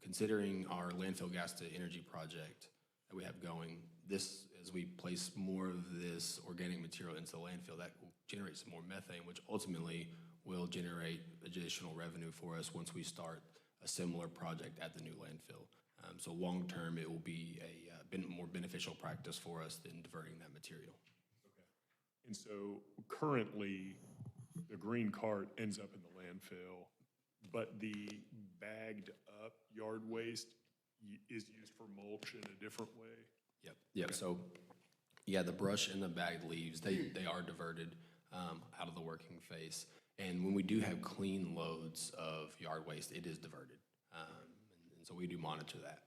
Considering our landfill gas to energy project that we have going, as we place more of this organic material into the landfill, that will generate some more methane, which ultimately will generate additional revenue for us once we start a similar project at the new landfill. So long-term, it will be a more beneficial practice for us than diverting that material. And so currently, the green cart ends up in the landfill, but the bagged up yard waste is used for mulch in a different way? Yep. So, yeah, the brush and the bagged leaves, they are diverted out of the working phase. And when we do have clean loads of yard waste, it is diverted. And so we do monitor that.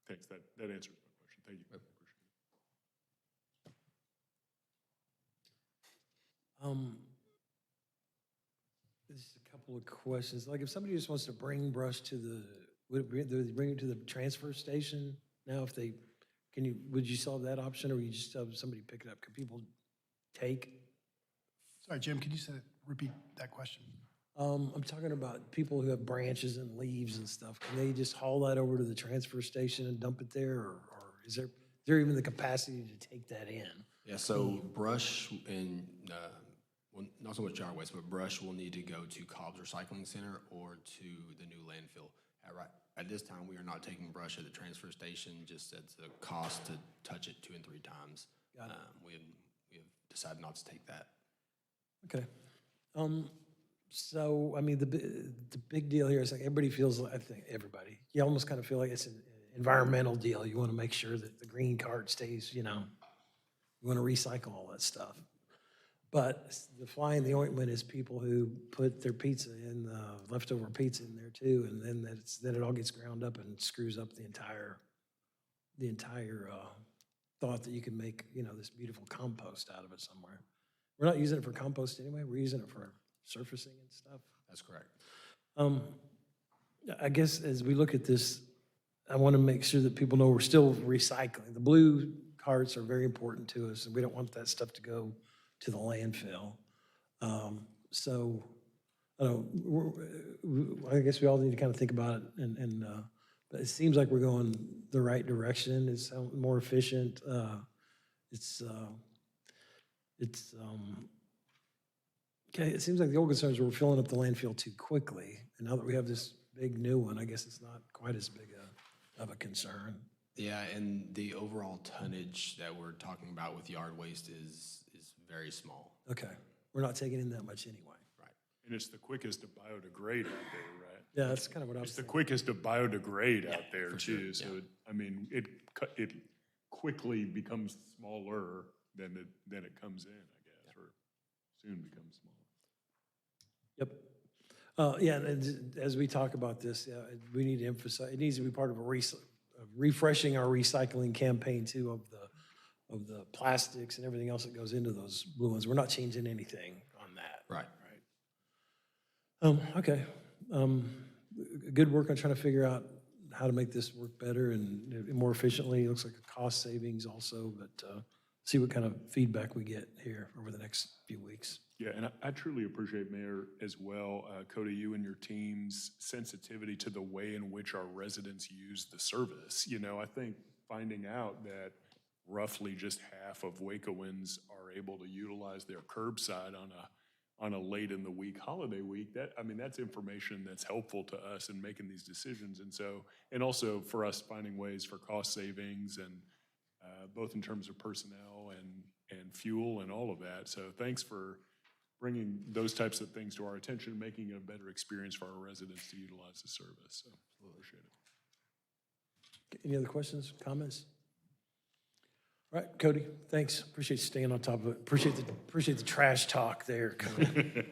Okay, thanks. That answers my question. Thank you. Appreciate it. Just a couple of questions. Like, if somebody just wants to bring brush would they bring it to the transfer station? Now, would you solve that option, or would you just have somebody pick it up? Could people take? Sorry, Jim, could you repeat that question? I'm talking about people who have branches and leaves and stuff. Can they just haul that over to the transfer station and dump it there, or is there even the capacity to take that in? Yeah, so brush and, well, not so much yard waste, but brush will need to go to Cobb's Recycling Center or to the new landfill. At this time, we are not taking brush at the transfer station, just at the cost to touch it 2 and 3 times. Got it. We have decided not to take that. Okay. So, I mean, the big deal here is, like, everybody feels, I think everybody, you almost kind of feel like it's an environmental deal. You want to make sure that the green cart stays, you want to recycle all that stuff. But the fly in the ointment is people who put their pizza in, leftover pizza in there too, and then it all gets ground up and screws up the entire thought that you can make, this beautiful compost out of it somewhere. We're not using it for compost anyway, we're using it for surfacing and stuff. That's correct. I guess as we look at this, I want to make sure that people know we're still recycling. The blue carts are very important to us, and we don't want that stuff to go to the landfill. So, I guess we all need to kind of think about it, but it seems like we're going the right direction. It's more efficient. Okay, it seems like the old concerns were filling up the landfill too quickly, and now that we have this big new one, I guess it's not quite as big of a concern. Yeah, and the overall tonnage that we're talking about with yard waste is very small. Okay, we're not taking in that much anyway. Right. And it's the quickest to biodegrade out there, right? Yeah, that's kind of what I was It's the thinking. quickest to biodegrade out there for sure, too. So, it quickly becomes smaller than it comes in, I guess, or soon becomes smaller. Yep. Yeah, and as we talk about this, we need to emphasize, it needs to be part of refreshing our recycling campaign too of the plastics and everything else that goes into those blue ones. We're not changing anything on that. Right. Okay. Good work on trying to figure out how to make this work better and more efficiently. It looks like a cost savings also, but see what kind of feedback we get here over the next few weeks. Yeah, and I truly appreciate, Mayor, as well, Cody, you and your team's sensitivity to the way in which our residents use the service. I think finding out that roughly just half of Wacoans are able to utilize their curbside on a late in the week holiday week, that's information that's helpful to us in making these decisions. And also for us finding ways for cost savings and both in terms of personnel and fuel and all of that. So thanks for bringing those types of things to our attention, making it a better experience for our residents to utilize the service. So appreciate it. Any other questions, comments? All right, Cody, thanks. Appreciate you staying on top of it. Appreciate the trash talk there, Cody.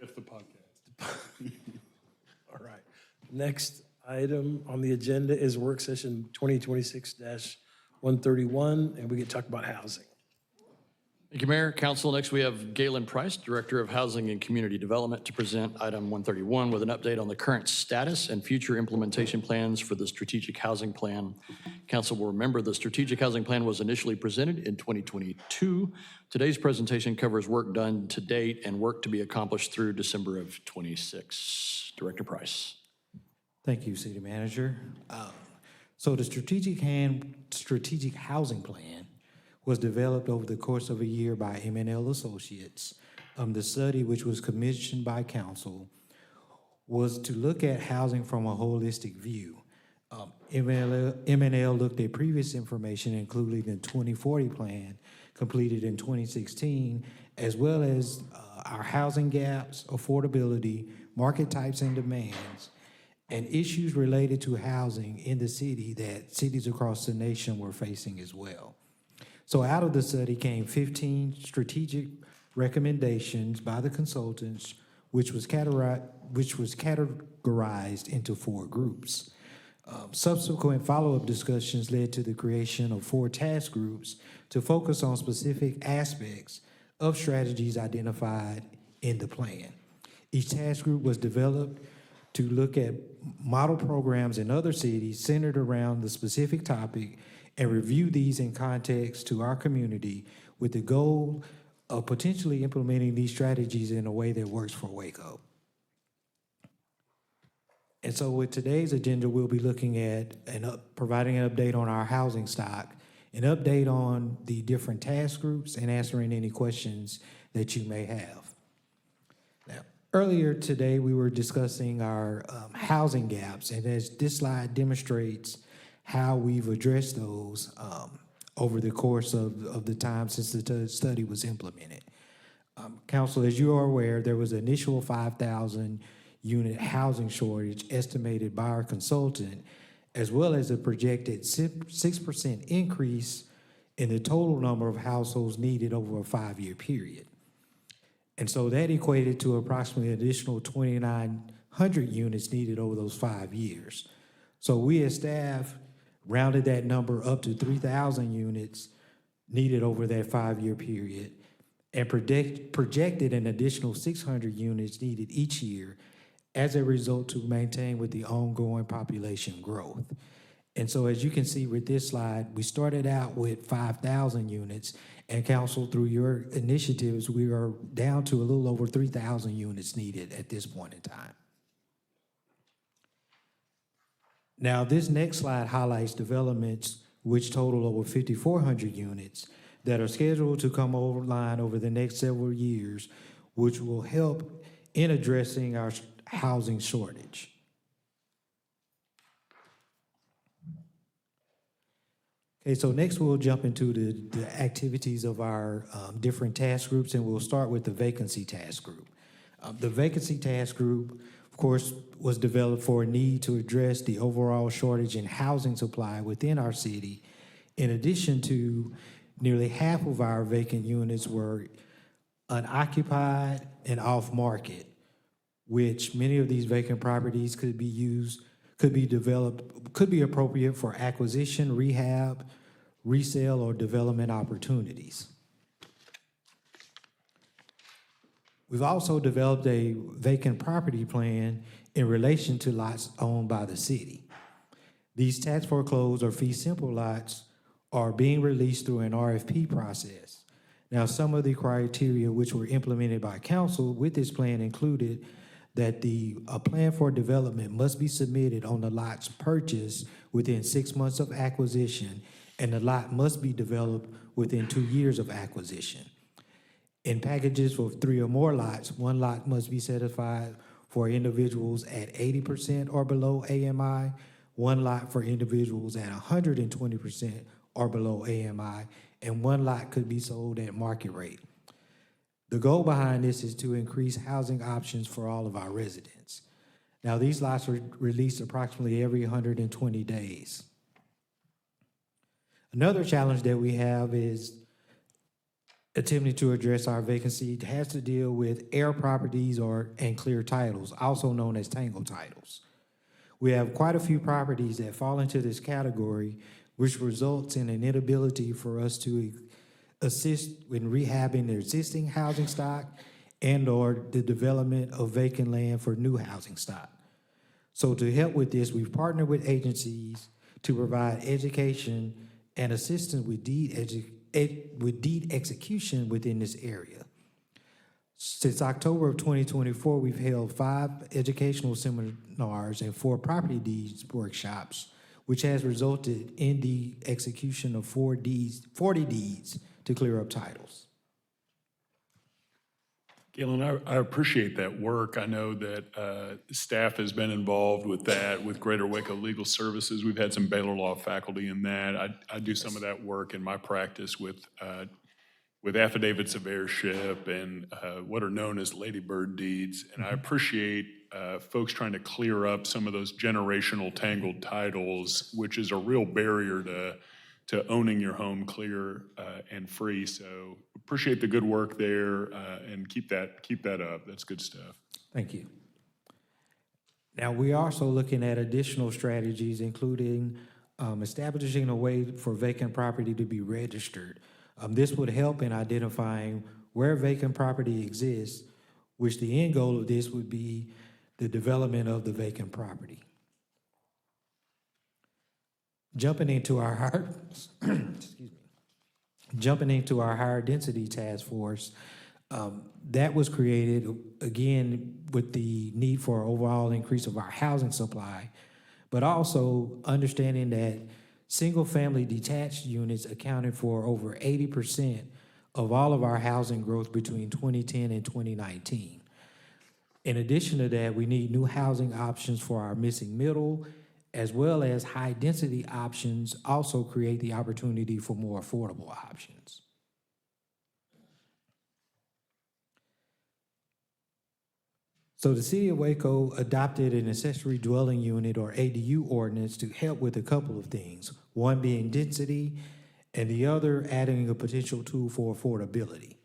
That's the podcast. All right. Next item on the agenda is work session 2026-131, and we get to talk about housing. Thank you, Mayor. Council, next we have Galen Price, Director of Housing and Community Development, to present item 131 with an update on the current status and future implementation plans for the Strategic Housing Plan. Council will remember the Strategic Housing Plan was initially presented in 2022. Today's presentation covers work done to date and work to be accomplished through December of 26. Director Price. Thank you, City Manager. So the Strategic Housing Plan was developed over the course of a year by M&L Associates. The study, which was commissioned by council, was to look at housing from a holistic view. M&L looked at previous information, including the 2040 plan completed in 2016, as well as our housing gaps, affordability, market types and demands, and issues related to housing in the city that cities across the nation were facing as well. So out of the study came 15 strategic recommendations by the consultants, which was categorized into 4 groups. Subsequent follow-up discussions led to the creation of 4 task groups to focus on specific aspects of strategies identified in the plan. Each task group was developed to look at model programs in other cities centered around the specific topic and review these in context to our community with the goal of potentially implementing these strategies in a way that works for Waco. And so with today's agenda, we'll be looking at providing an update on our housing stock, an update on the different task groups, and answering any questions that you may have. Now, earlier today, we were discussing our housing gaps, and as this slide demonstrates how we've addressed those over the course of the time since the study was implemented. Council, as you are aware, there was an initial 5,000 unit housing shortage estimated by our consultant, as well as a projected 6% increase and the total number of households needed over a 5-year period. And so that equated to approximately an additional 2,900 units needed over those 5 years. So we as staff rounded that number up to 3,000 units needed over that 5-year period and projected an additional 600 units needed each year as a result to maintain with the ongoing population growth. And so as you can see with this slide, we started out with 5,000 units, and council, through your initiatives, we are down to a little over 3,000 units needed at this point in time. Now, this next slide highlights developments which total over 5,400 units that are scheduled to come online over the next several years, which will help in addressing our housing shortage. Okay, so next we'll jump into the activities of our different task groups, and we'll start with the vacancy task group. The vacancy task group, of course, was developed for a need to address the overall shortage in housing supply within our city. In addition to nearly half of our vacant units were unoccupied and off-market, which many of these vacant properties could be developed, could be appropriate for acquisition, rehab, resale, or development opportunities. We've also developed a vacant property plan in relation to lots owned by the city. These tax foreclosed or fee simple lots are being released through an RFP process. Now, some of the criteria which were implemented by council with this plan included that a plan for development must be submitted on the lots purchased within 6 months of acquisition, and the lot must be developed within 2 years of acquisition. In packages for 3 or more lots, 1 lot must be certified for individuals at 80% or below AMI, 1 lot for individuals at 120% or below AMI, and 1 lot could be sold at market rate. The goal behind this is to increase housing options for all of our residents. Now, these lots are released approximately every 120 days. Another challenge that we have is attempting to address our vacancy. It has to deal with heir properties and clear titles, also known as tangle titles. We have quite a few properties that fall into this category, which results in an inability for us to assist in rehabbing their existing housing stock and/or the development of vacant land for new housing stock. So to help with this, we've partnered with agencies to provide education and assistance with deed execution within this area. Since October of 2024, we've held 5 educational seminars and 4 property deeds workshops, which has resulted in the execution of 40 deeds to clear up titles. Galen, I appreciate that work. I know that staff has been involved with that, with Greater Waco Legal Services. We've had some Baylor Law faculty in that. I do some of that work in my practice with affidavits of heirship and what are known as ladybird deeds. And I appreciate folks trying to clear up some of those generational tangled titles, which is a real barrier to owning your home clear and free. So appreciate the good work there and keep that up. That's good stuff. Thank you. Now, we're also looking at additional strategies, including establishing a way for vacant property to be registered. This would help in identifying where vacant property exists, which the end goal of this would be the development of the vacant property. Jumping into our higher density task force, that was created again with the need for overall increase of our housing supply, but also understanding that single-family detached units accounted for over 80% of all of our housing growth between 2010 and 2019. In addition to that, we need new housing options for our missing middle, as well as high-density options also create the opportunity for more affordable options. So the City of Waco adopted an accessory dwelling unit or ADU ordinance to help with a couple of things, one being density and the other adding a potential tool for affordability.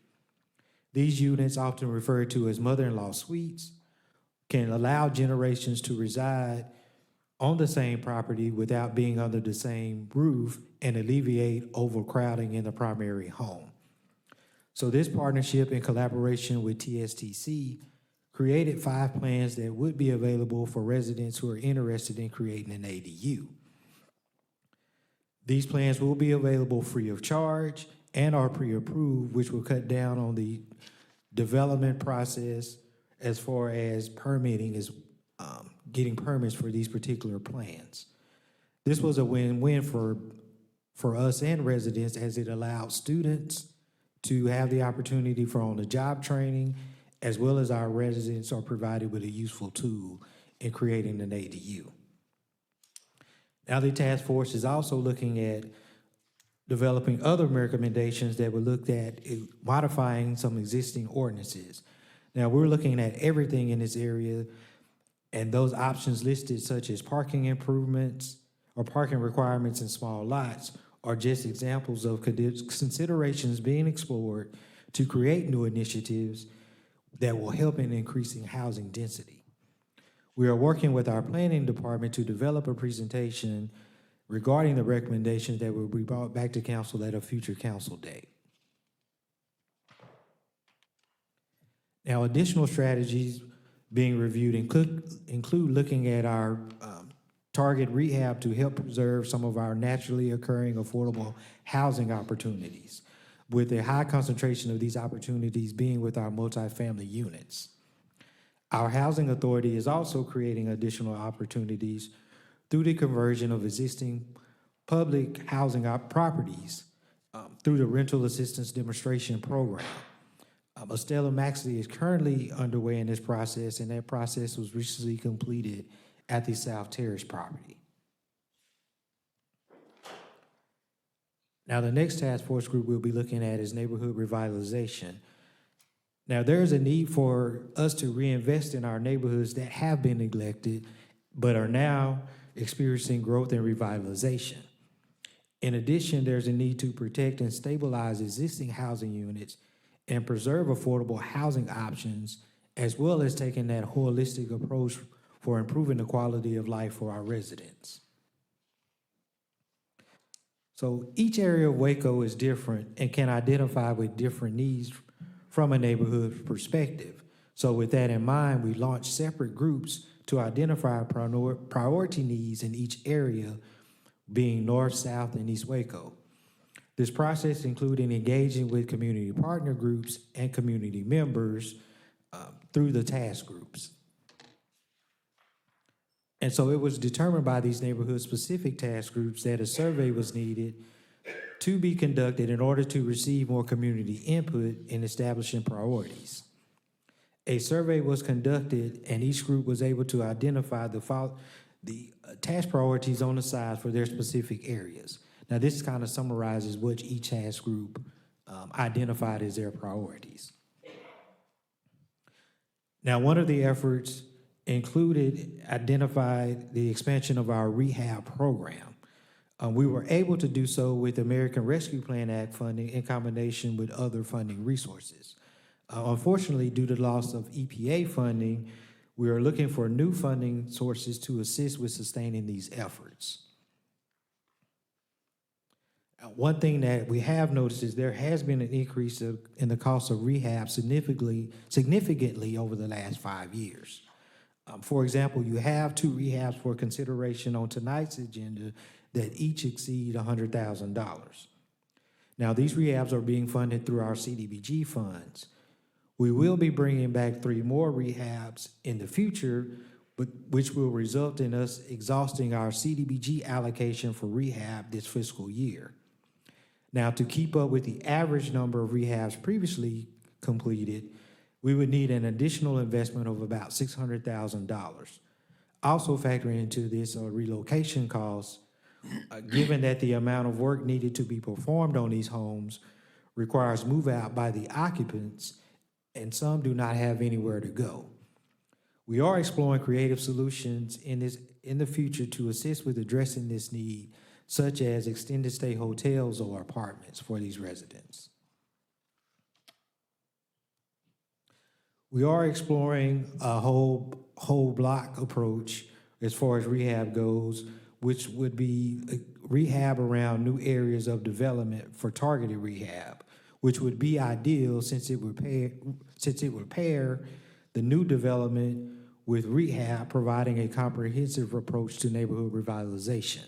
These units, often referred to as mother-in-law suites, can allow generations to reside on the same property without being under the same roof and alleviate overcrowding in the primary home. So this partnership in collaboration with TSTC created 5 plans that would be available for residents who are interested in creating an ADU. These plans will be available free of charge and are pre-approved, which will cut down on the development process as far as permitting is getting permits for these particular plans. This was a win-win for us and residents, as it allowed students to have the opportunity for on-the-job training, as well as our residents are provided with a useful tool in creating an ADU. Now, the task force is also looking at developing other recommendations that would look at modifying some existing ordinances. Now, we're looking at everything in this area, and those options listed, such as parking improvements or parking requirements in small lots, are just examples of considerations being explored to create new initiatives that will help in increasing housing density. We are working with our planning department to develop a presentation regarding the recommendations that will be brought back to council at a future council date. Now, additional strategies being reviewed include looking at our target rehab to help preserve some of our naturally occurring affordable housing opportunities, with a high concentration of these opportunities being with our multifamily units. Our housing authority is also creating additional opportunities through the conversion of existing public housing properties through the Rental Assistance Demonstration Program. Estella Maxley is currently underway in this process, and that process was recently completed at the South Terrace property. Now, the next task force group we'll be looking at is neighborhood revitalization. Now, there's a need for us to reinvest in our neighborhoods that have been neglected, but are now experiencing growth and revitalization. In addition, there's a need to protect and stabilize existing housing units and preserve affordable housing options, as well as taking that holistic approach for improving the quality of life for our residents. So each area of Waco is different and can identify with different needs from a neighborhood perspective. So with that in mind, we launched separate groups to identify priority needs in each area, being North, South, and East Waco. This process included engaging with community partner groups and community members through the task groups. And so it was determined by these neighborhood-specific task groups that a survey was needed to be conducted in order to receive more community input in establishing priorities. A survey was conducted, and each group was able to identify the task priorities on the side for their specific areas. Now, this kind of summarizes what each task group identified as their priorities. Now, one of the efforts identified the expansion of our rehab program. We were able to do so with American Rescue Plan Act funding in combination with other funding resources. Unfortunately, due to the loss of EPA funding, we are looking for new funding sources to assist with sustaining these efforts. One thing that we have noticed is there has been an increase in the cost of rehab significantly over the last 5 years. For example, you have 2 rehabs for consideration on tonight's agenda that each exceed $100,000. Now, these rehabs are being funded through our CDBG funds. We will be bringing back 3 more rehabs in the future, which will result in us exhausting our CDBG allocation for rehab this fiscal year. Now, to keep up with the average number of rehabs previously completed, we would need an additional investment of about $600,000. Also factoring into this are relocation costs, given that the amount of work needed to be performed on these homes requires move out by the occupants, and some do not have anywhere to go. We are exploring creative solutions in the future to assist with addressing this need, such as extended stay hotels or apartments for these residents. We are exploring a whole block approach as far as rehab goes, which would be rehab around new areas of development for targeted rehab, which would be ideal since it would pair the new development with rehab, providing a comprehensive approach to neighborhood revitalization.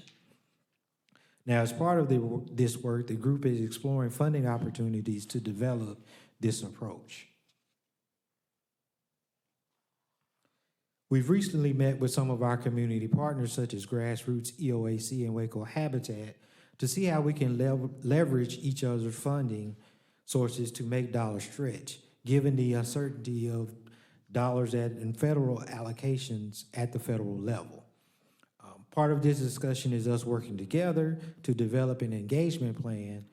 Now, as part of this work, the group is exploring funding opportunities to develop this approach. We've recently met with some of our community partners, such as Grassroots, EOAC, and Waco Habitat, to see how we can leverage each other's funding sources to make dollars stretch, given the uncertainty of dollars and federal allocations at the federal level. Part of this discussion is us working together to develop an engagement plan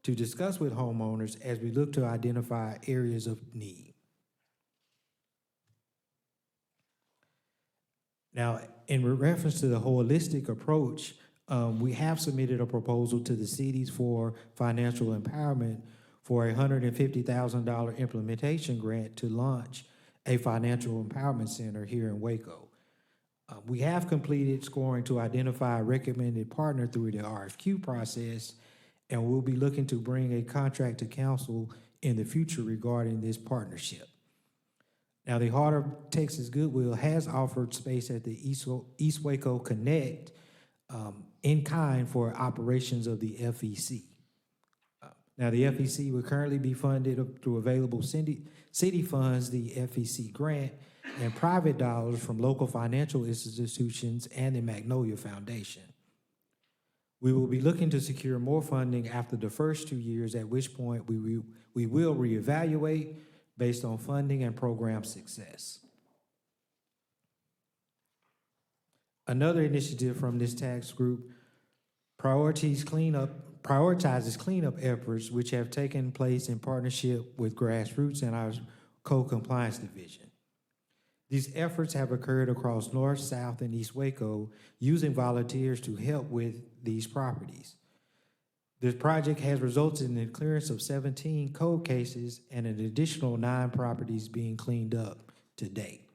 to discuss with homeowners as we look to identify areas of need. Now, in reference to the holistic approach, we have submitted a proposal to the cities for financial empowerment for a $150,000 implementation grant to launch a financial empowerment center here in Waco. We have completed scoring to identify a recommended partner through the RFQ process, and we'll be looking to bring a contract to council in the future regarding this partnership. Now, the Heart of Texas Goodwill has offered space at the East Waco Connect in kind for operations of the FEC. Now, the FEC will currently be funded through available city funds, the FEC grant, and private dollars from local financial institutions and the Magnolia Foundation. We will be looking to secure more funding after the first 2 years, at which point we will reevaluate based on funding and program success. Another initiative from this task group prioritizes cleanup efforts which have taken place in partnership with Grassroots and our Code Compliance Division. These efforts have occurred across North, South, and East Waco using volunteers to help with these properties. This project has resulted in the clearance of 17 code cases and an additional 9 properties being cleaned up to date.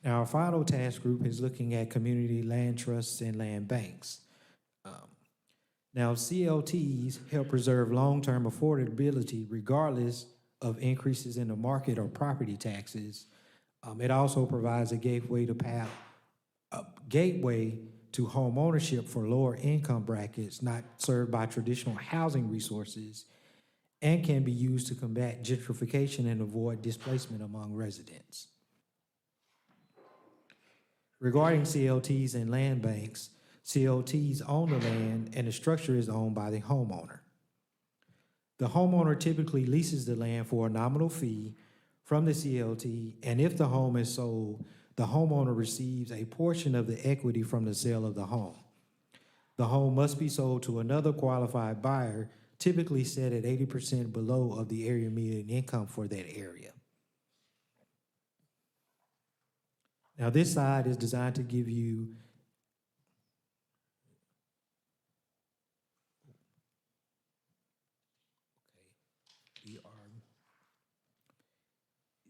Now, our final task group is looking at community land trusts and land banks. Now, CLTs help preserve long-term affordability regardless of increases in the market or property taxes. It also provides a gateway to home ownership for lower income brackets not served by traditional housing resources, and can be used to combat gentrification and avoid displacement among residents. Regarding CLTs and land banks, CLTs own the land and the structure is owned by the homeowner. The homeowner typically leases the land for a nominal fee from the CLT, and if the home is sold, the homeowner receives a portion of the equity from the sale of the home. The home must be sold to another qualified buyer, typically set at 80% below of the area median income for that area. Now, this slide is designed to give you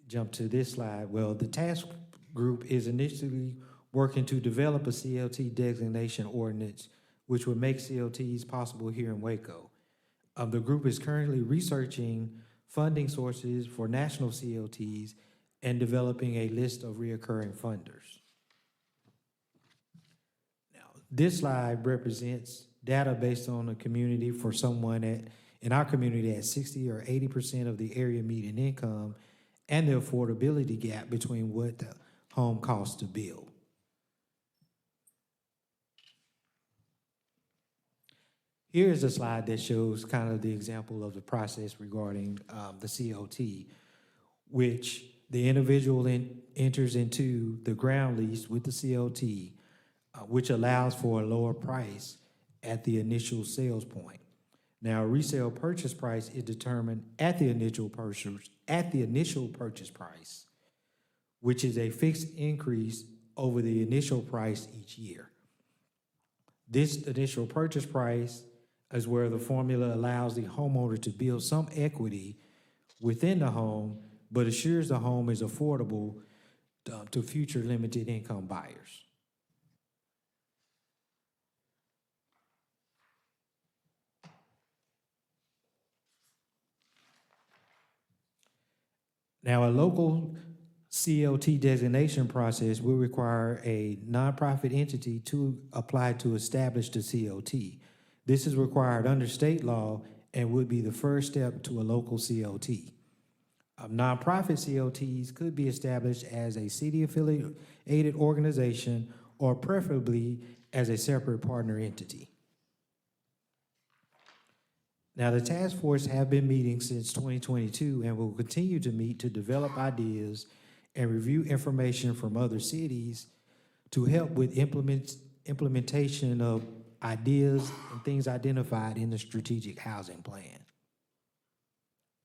jump to this slide. Well, the task group is initially working to develop a CLT designation ordinance, which would make CLTs possible here in Waco. The group is currently researching funding sources for national CLTs and developing a list of reoccurring funders. Now, this slide represents data based on a community for someone in our community at 60 or 80% of the area median income and the affordability gap between what the home costs to build. Here is a slide that shows kind of the example of the process regarding the CLT, which the individual enters into the ground lease with the CLT, which allows for a lower price at the initial sales point. Now, resale purchase price is determined at the initial purchase price, which is a fixed increase over the initial price each year. This initial purchase price is where the formula allows the homeowner to build some equity within the home, but assures the home is affordable to future limited income buyers. Now, a local CLT designation process will require a nonprofit entity to apply to establish the CLT. This is required under state law and would be the first step to a local CLT. Nonprofit CLTs could be established as a city-affiliated organization or preferably as a separate partner entity. Now, the task force have been meeting since 2022 and will continue to meet to develop ideas and review information from other cities to help with implementation of ideas and things identified in the strategic housing plan.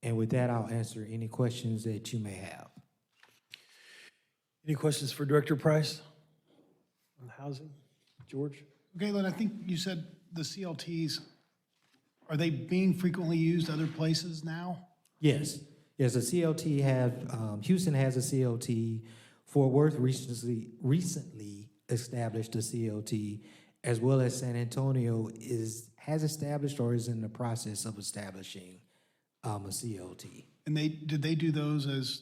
And with that, I'll answer any questions that you may have. Any questions for Director Price on housing? George? Galen, I think you said the CLTs, are they being frequently used other places now? Yes, yes, the CLT Houston has a CLT. Fort Worth recently established a CLT, as well as San Antonio has established or is in the process of establishing a CLT. And did they do those as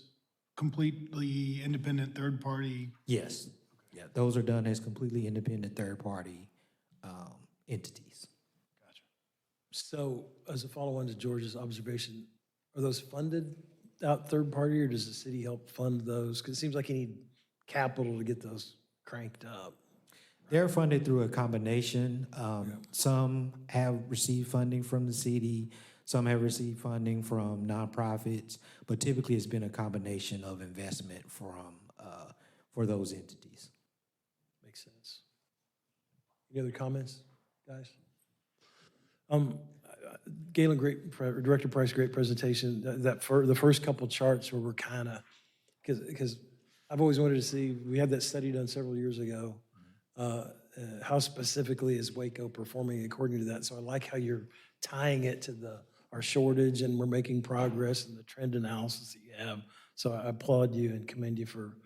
completely independent third-party? Yes, yeah, those are done as completely independent third-party entities. So as a follow-on to George's observation, are those funded out third party or does the city help fund those? Because it seems like you need capital to get those cranked up. They're funded through a combination. Some have received funding from the city, some have received funding from nonprofits, but typically it's been a combination of investment for those entities. Makes sense. Any other comments, guys? Galen, Director Price, great presentation. The first couple charts where we're kind of, because I've always wanted to see, we had that study done several years ago. How specifically is Waco performing according to that? So I like how you're tying it to our shortage and we're making progress and the trend analysis that you have. So I applaud you and commend you for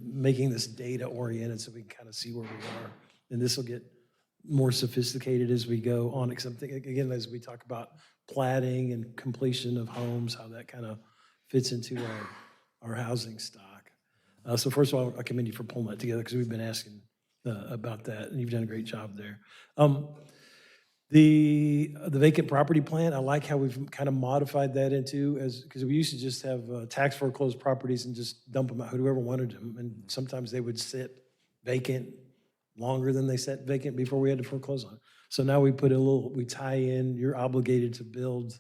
making this data oriented so we can kind of see where we are. And this will get more sophisticated as we go on. Because I'm thinking, again, as we talk about platting and completion of homes, how that kind of fits into our housing stock. So first of all, I commend you for pulling that together because we've been asking about that, and you've done a great job there. The vacant property plan, I like how we've kind of modified that into, because we used to just have tax foreclosed properties and just dump them out, whoever wanted them, and sometimes they would sit vacant longer than they sat vacant before we had to foreclose on it. So now we put we tie in, you're obligated to build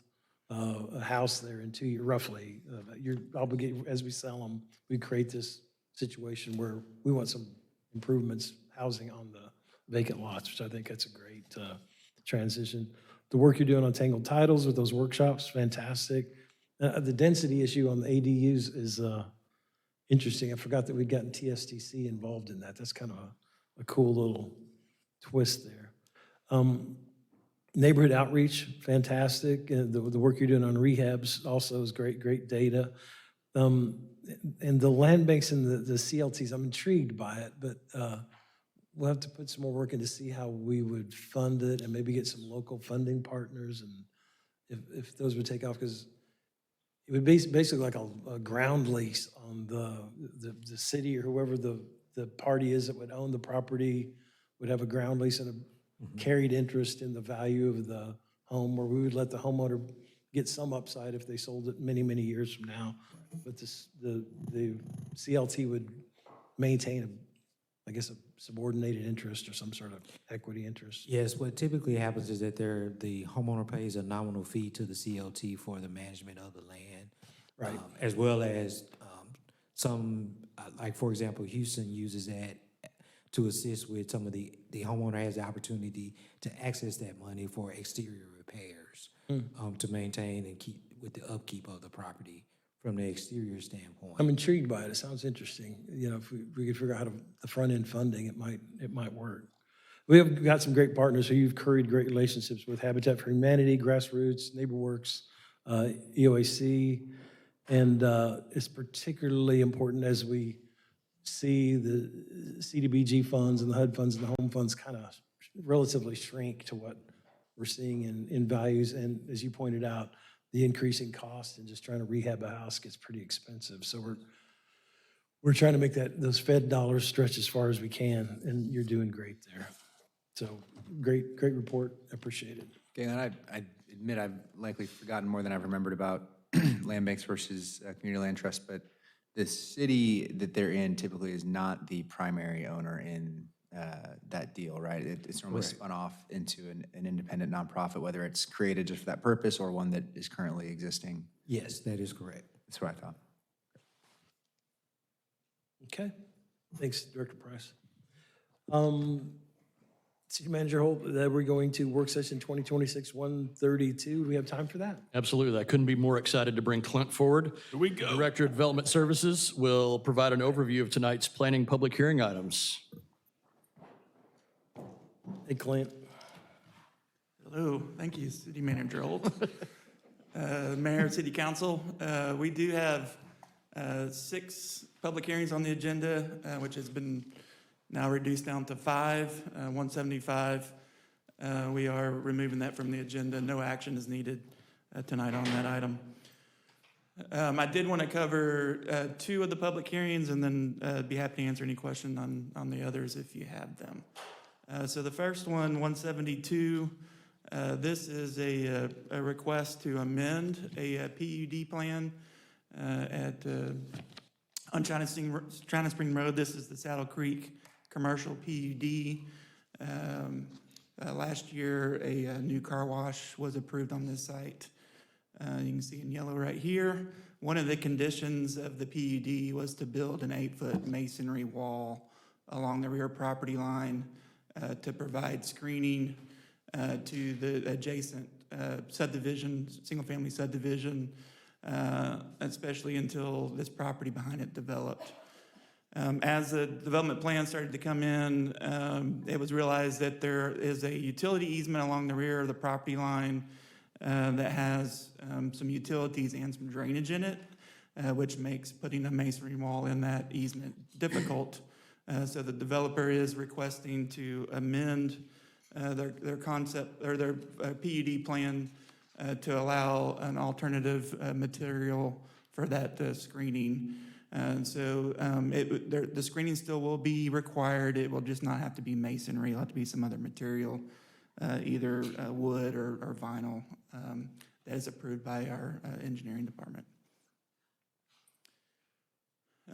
a house there in 2 years, roughly. You're obligated, as we sell them, we create this situation where we want some improvements, housing on the vacant lots, which I think that's a great transition. The work you're doing on Tangled Titles with those workshops, fantastic. The density issue on the ADUs is interesting. I forgot that we'd gotten TSTC involved in that. That's kind of a cool little twist there. Neighborhood outreach, fantastic. The work you're doing on rehabs also is great data. And the land banks and the CLTs, I'm intrigued by it, but we'll have to put some more work in to see how we would fund it and maybe get some local funding partners and if those would take off, because it would be basically like a ground lease on the city or whoever the party is that would own the property would have a ground lease and a carried interest in the value of the home, where we would let the homeowner get some upside if they sold it many years from now. But the CLT would maintain, I guess, a subordinated interest or some sort of equity interest. Yes, what typically happens is that the homeowner pays a nominal fee to the CLT for the management of the land. Right. As well as some, like for example, Houston uses that to assist with some of the homeowner has the opportunity to access that money for exterior repairs to maintain and keep with the upkeep of the property from the exterior standpoint. I'm intrigued by it. It sounds interesting. You know, if we could figure out how the front end funding, it might work. We have got some great partners who you've curried great relationships with, Habitat for Humanity, Grassroots, NeighborWorks, EOAC, and it's particularly important as we see the CDBG funds and the HUD funds and the home funds kind of relatively shrink to what we're seeing in values. And as you pointed out, the increasing cost and just trying to rehab a house gets pretty expensive. So we're trying to make those Fed dollars stretch as far as we can, and you're doing great there. So great report. Appreciate it. Okay, and I admit I've likely forgotten more than I've remembered about land banks versus community land trust, but the city that they're in typically is not the primary owner in that deal, right? It's normally spun off into an independent nonprofit, whether it's created just for that purpose or one that is currently existing. Yes, that is correct. That's what I thought. Okay. Thanks, Director Price. City Manager Holt, we're going to work session 2026-132. Do we have time for that? Absolutely. I couldn't be more excited to bring Clint forward. Here we go. Director of Development Services will provide an overview of tonight's planning public hearing items. Hey, Clint. Hello, thank you, City Manager Holt. Mayor, City Council, we do have 6 public hearings on the agenda, which has been now reduced down to 5, 175. We are removing that from the agenda. No action is needed tonight on that item. I did want to cover 2 of the public hearings and then be happy to answer any question on the others if you have them. So the first one, 172, this is a request to amend a PUD plan on China Spring Road. This is the Saddle Creek Commercial PUD. Last year, a new car wash was approved on this site. You can see in yellow right here. One of the conditions of the PUD was to build an 8-foot masonry wall along the rear property line to provide screening to the adjacent subdivision, single-family subdivision, especially until this property behind it developed. As the development plan started to come in, it was realized that there is a utility easement along the rear of the property line that has some utilities and some drainage in it, which makes putting a masonry wall in that easement difficult. So the developer is requesting to amend their concept or their PUD plan to allow an alternative material for that screening. So the screening still will be required. It will just not have to be masonry. It'll have to be some other material, either wood or vinyl, that is approved by our engineering department.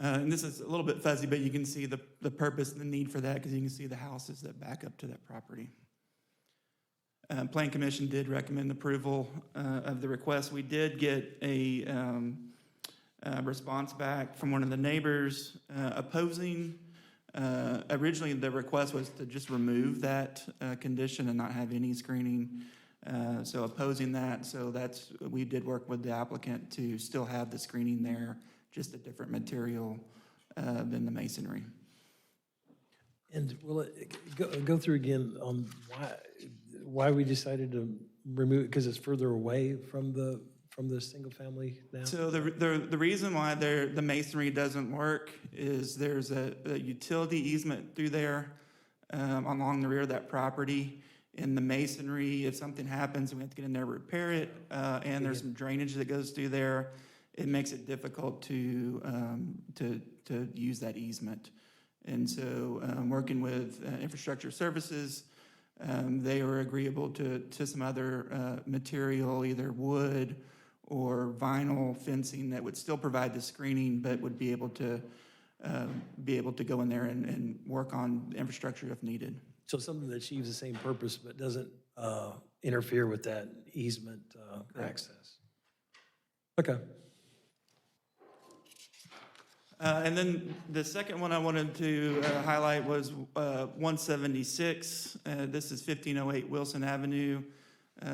And this is a little bit fuzzy, but you can see the purpose and the need for that because you can see the houses that back up to that property. Plan Commission did recommend approval of the request. We did get a response back from one of the neighbors opposing. Originally, the request was to just remove that condition and not have any screening. So opposing that, so we did work with the applicant to still have the screening there, just a different material than the masonry. And will it go through again on why we decided to remove it? Because it's further away from the single family now? So the reason why the masonry doesn't work is there's a utility easement through there along the rear of that property. In the masonry, if something happens, we have to get in there, repair it, and there's some drainage that goes through there. It makes it difficult to use that easement. And so working with Infrastructure Services, they were agreeable to some other material, either wood or vinyl fencing that would still provide the screening, but would be able to go in there and work on infrastructure if needed. So something that achieves the same purpose but doesn't interfere with that easement access. Okay. And then the second one I wanted to highlight was 176. This is 1508 Wilson Avenue.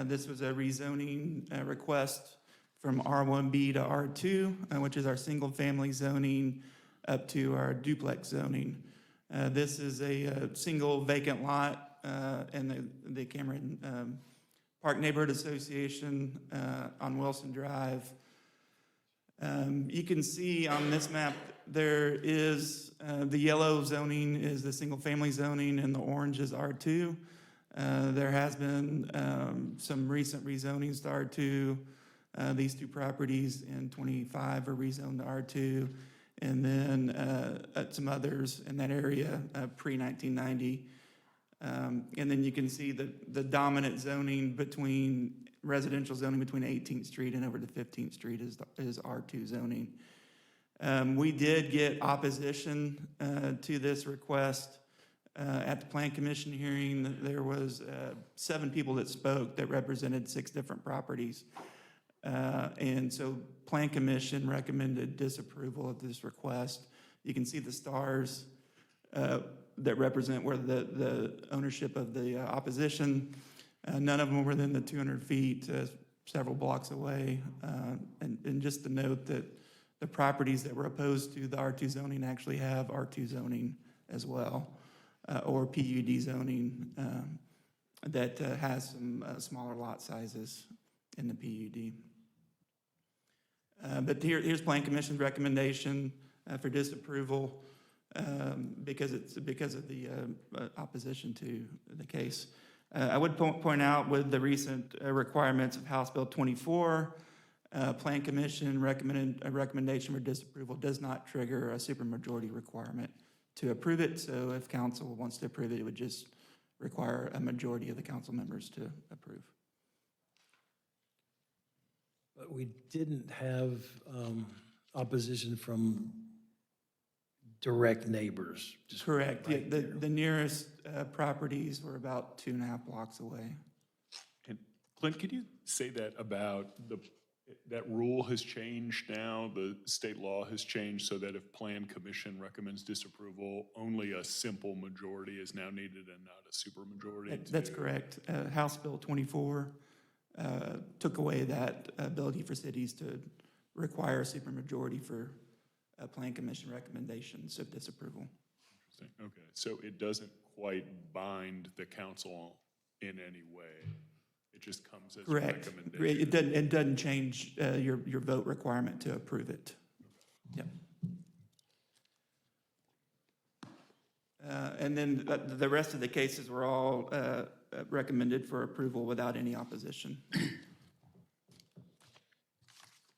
This was a rezoning request from R1B to R2, which is our single-family zoning, up to our duplex zoning. This is a single vacant lot and the Cameron Park Neighborhood Association on Wilson Drive. You can see on this map, there is, the yellow zoning is the single-family zoning and the orange is R2. There has been some recent rezonings to R2. These two properties in 25 are rezoned to R2. And then some others in that area pre-1990. And then you can see the dominant zoning between, residential zoning between 18th Street and over to 15th Street is R2 zoning. We did get opposition to this request at the Plan Commission hearing. There was 7 people that spoke that represented 6 different properties. And so Plan Commission recommended disapproval of this request. You can see the stars that represent where the ownership of the opposition. None of them were within the 200 feet, several blocks away. And just to note that the properties that were opposed to the R2 zoning actually have R2 zoning as well, or PUD zoning that has some smaller lot sizes in the PUD. But here's Plan Commission's recommendation for disapproval because of the opposition to the case. I would point out with the recent requirements of House Bill 24, Plan Commission a recommendation for disapproval does not trigger a supermajority requirement to approve it. So if council wants to approve it, it would just require a majority of the council members to approve. But we didn't have opposition from direct neighbors. Just Correct. right Yeah, there. the nearest properties were about 2.5 blocks away. And Clint, could you say that about that rule has changed now? The state law has changed so that if Plan Commission recommends disapproval, only a simple majority is now needed and not a supermajority? That's correct. House Bill 24 took away that ability for cities to require a supermajority for Plan Commission recommendations of disapproval. Interesting. Okay, so it doesn't quite bind the council in any way. It just comes as a Correct. recommendation. It doesn't change your vote requirement to approve it. Yep. And then the rest of the cases were all recommended for approval without any opposition.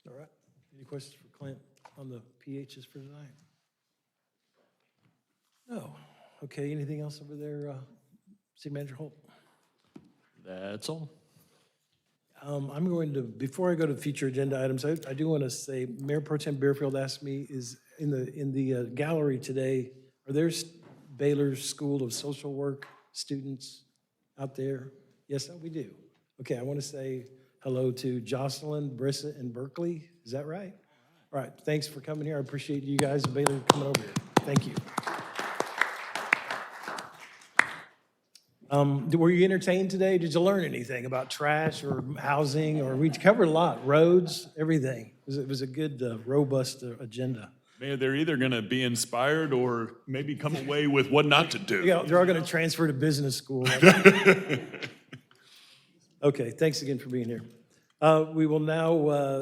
All right. Any questions for Clint on the PHs for tonight? No. Okay, anything else over there, City Manager Holt? That's all. I'm going to, before I go to future agenda items, I do want to say, Mayor Pro Tem Bearfield asked me, is in the gallery today, are there Baylor School of Social Work students out there? Yes, we do. Okay, I want to say hello to Jocelyn, Brissa, and Berkeley. Is that right? All right, thanks for coming here. I appreciate you guys, Baylor, coming over here. Thank you. Were you entertained today? Did you learn anything about trash or housing? Or we covered a lot, roads, everything. It was a good, robust agenda. Man, they're either going to be inspired or maybe come away with what not to do. Yeah, they're all going to transfer to business school. Okay, thanks again for being here. We will now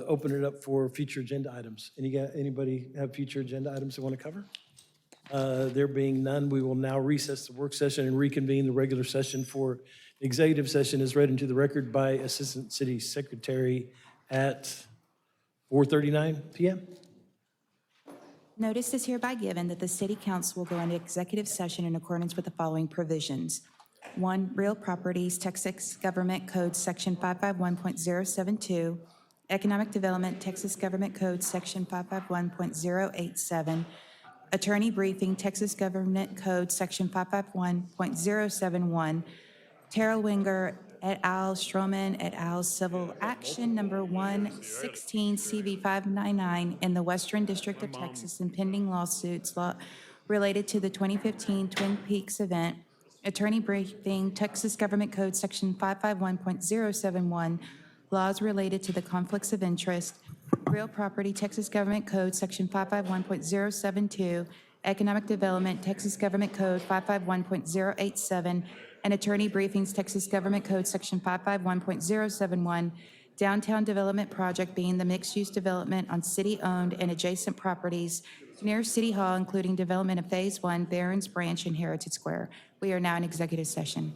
open it up for future agenda items. Anybody have future agenda items they want to cover? There being none, we will now recess the work session and reconvene the regular session for executive session as read into the record by Assistant City Secretary at 4:39 p.m. Notice is hereby given that the City Council will go into executive session in accordance with the following provisions. 1, real properties, Texas Government Code Section 551.072, Economic Development, Texas Government Code Section 551.087, Attorney Briefing, Texas Government Code Section 551.071, Terrell Winger et al., Stroman et al., Civil Action Number 116 CV 599 in the Western District of Texas and pending lawsuits related to the 2015 Twin Peaks event. Attorney Briefing, Texas Government Code Section 551.071, laws related to the conflicts of interest. Real property, Texas Government Code Section 551.072, Economic Development, Texas Government Code 551.087, and attorney briefings, Texas Government Code Section 551.071, downtown development project being the mixed-use development on city-owned and adjacent properties near City Hall, including development of Phase 1, Barron's Branch, and Heritage Square. We are now in executive session.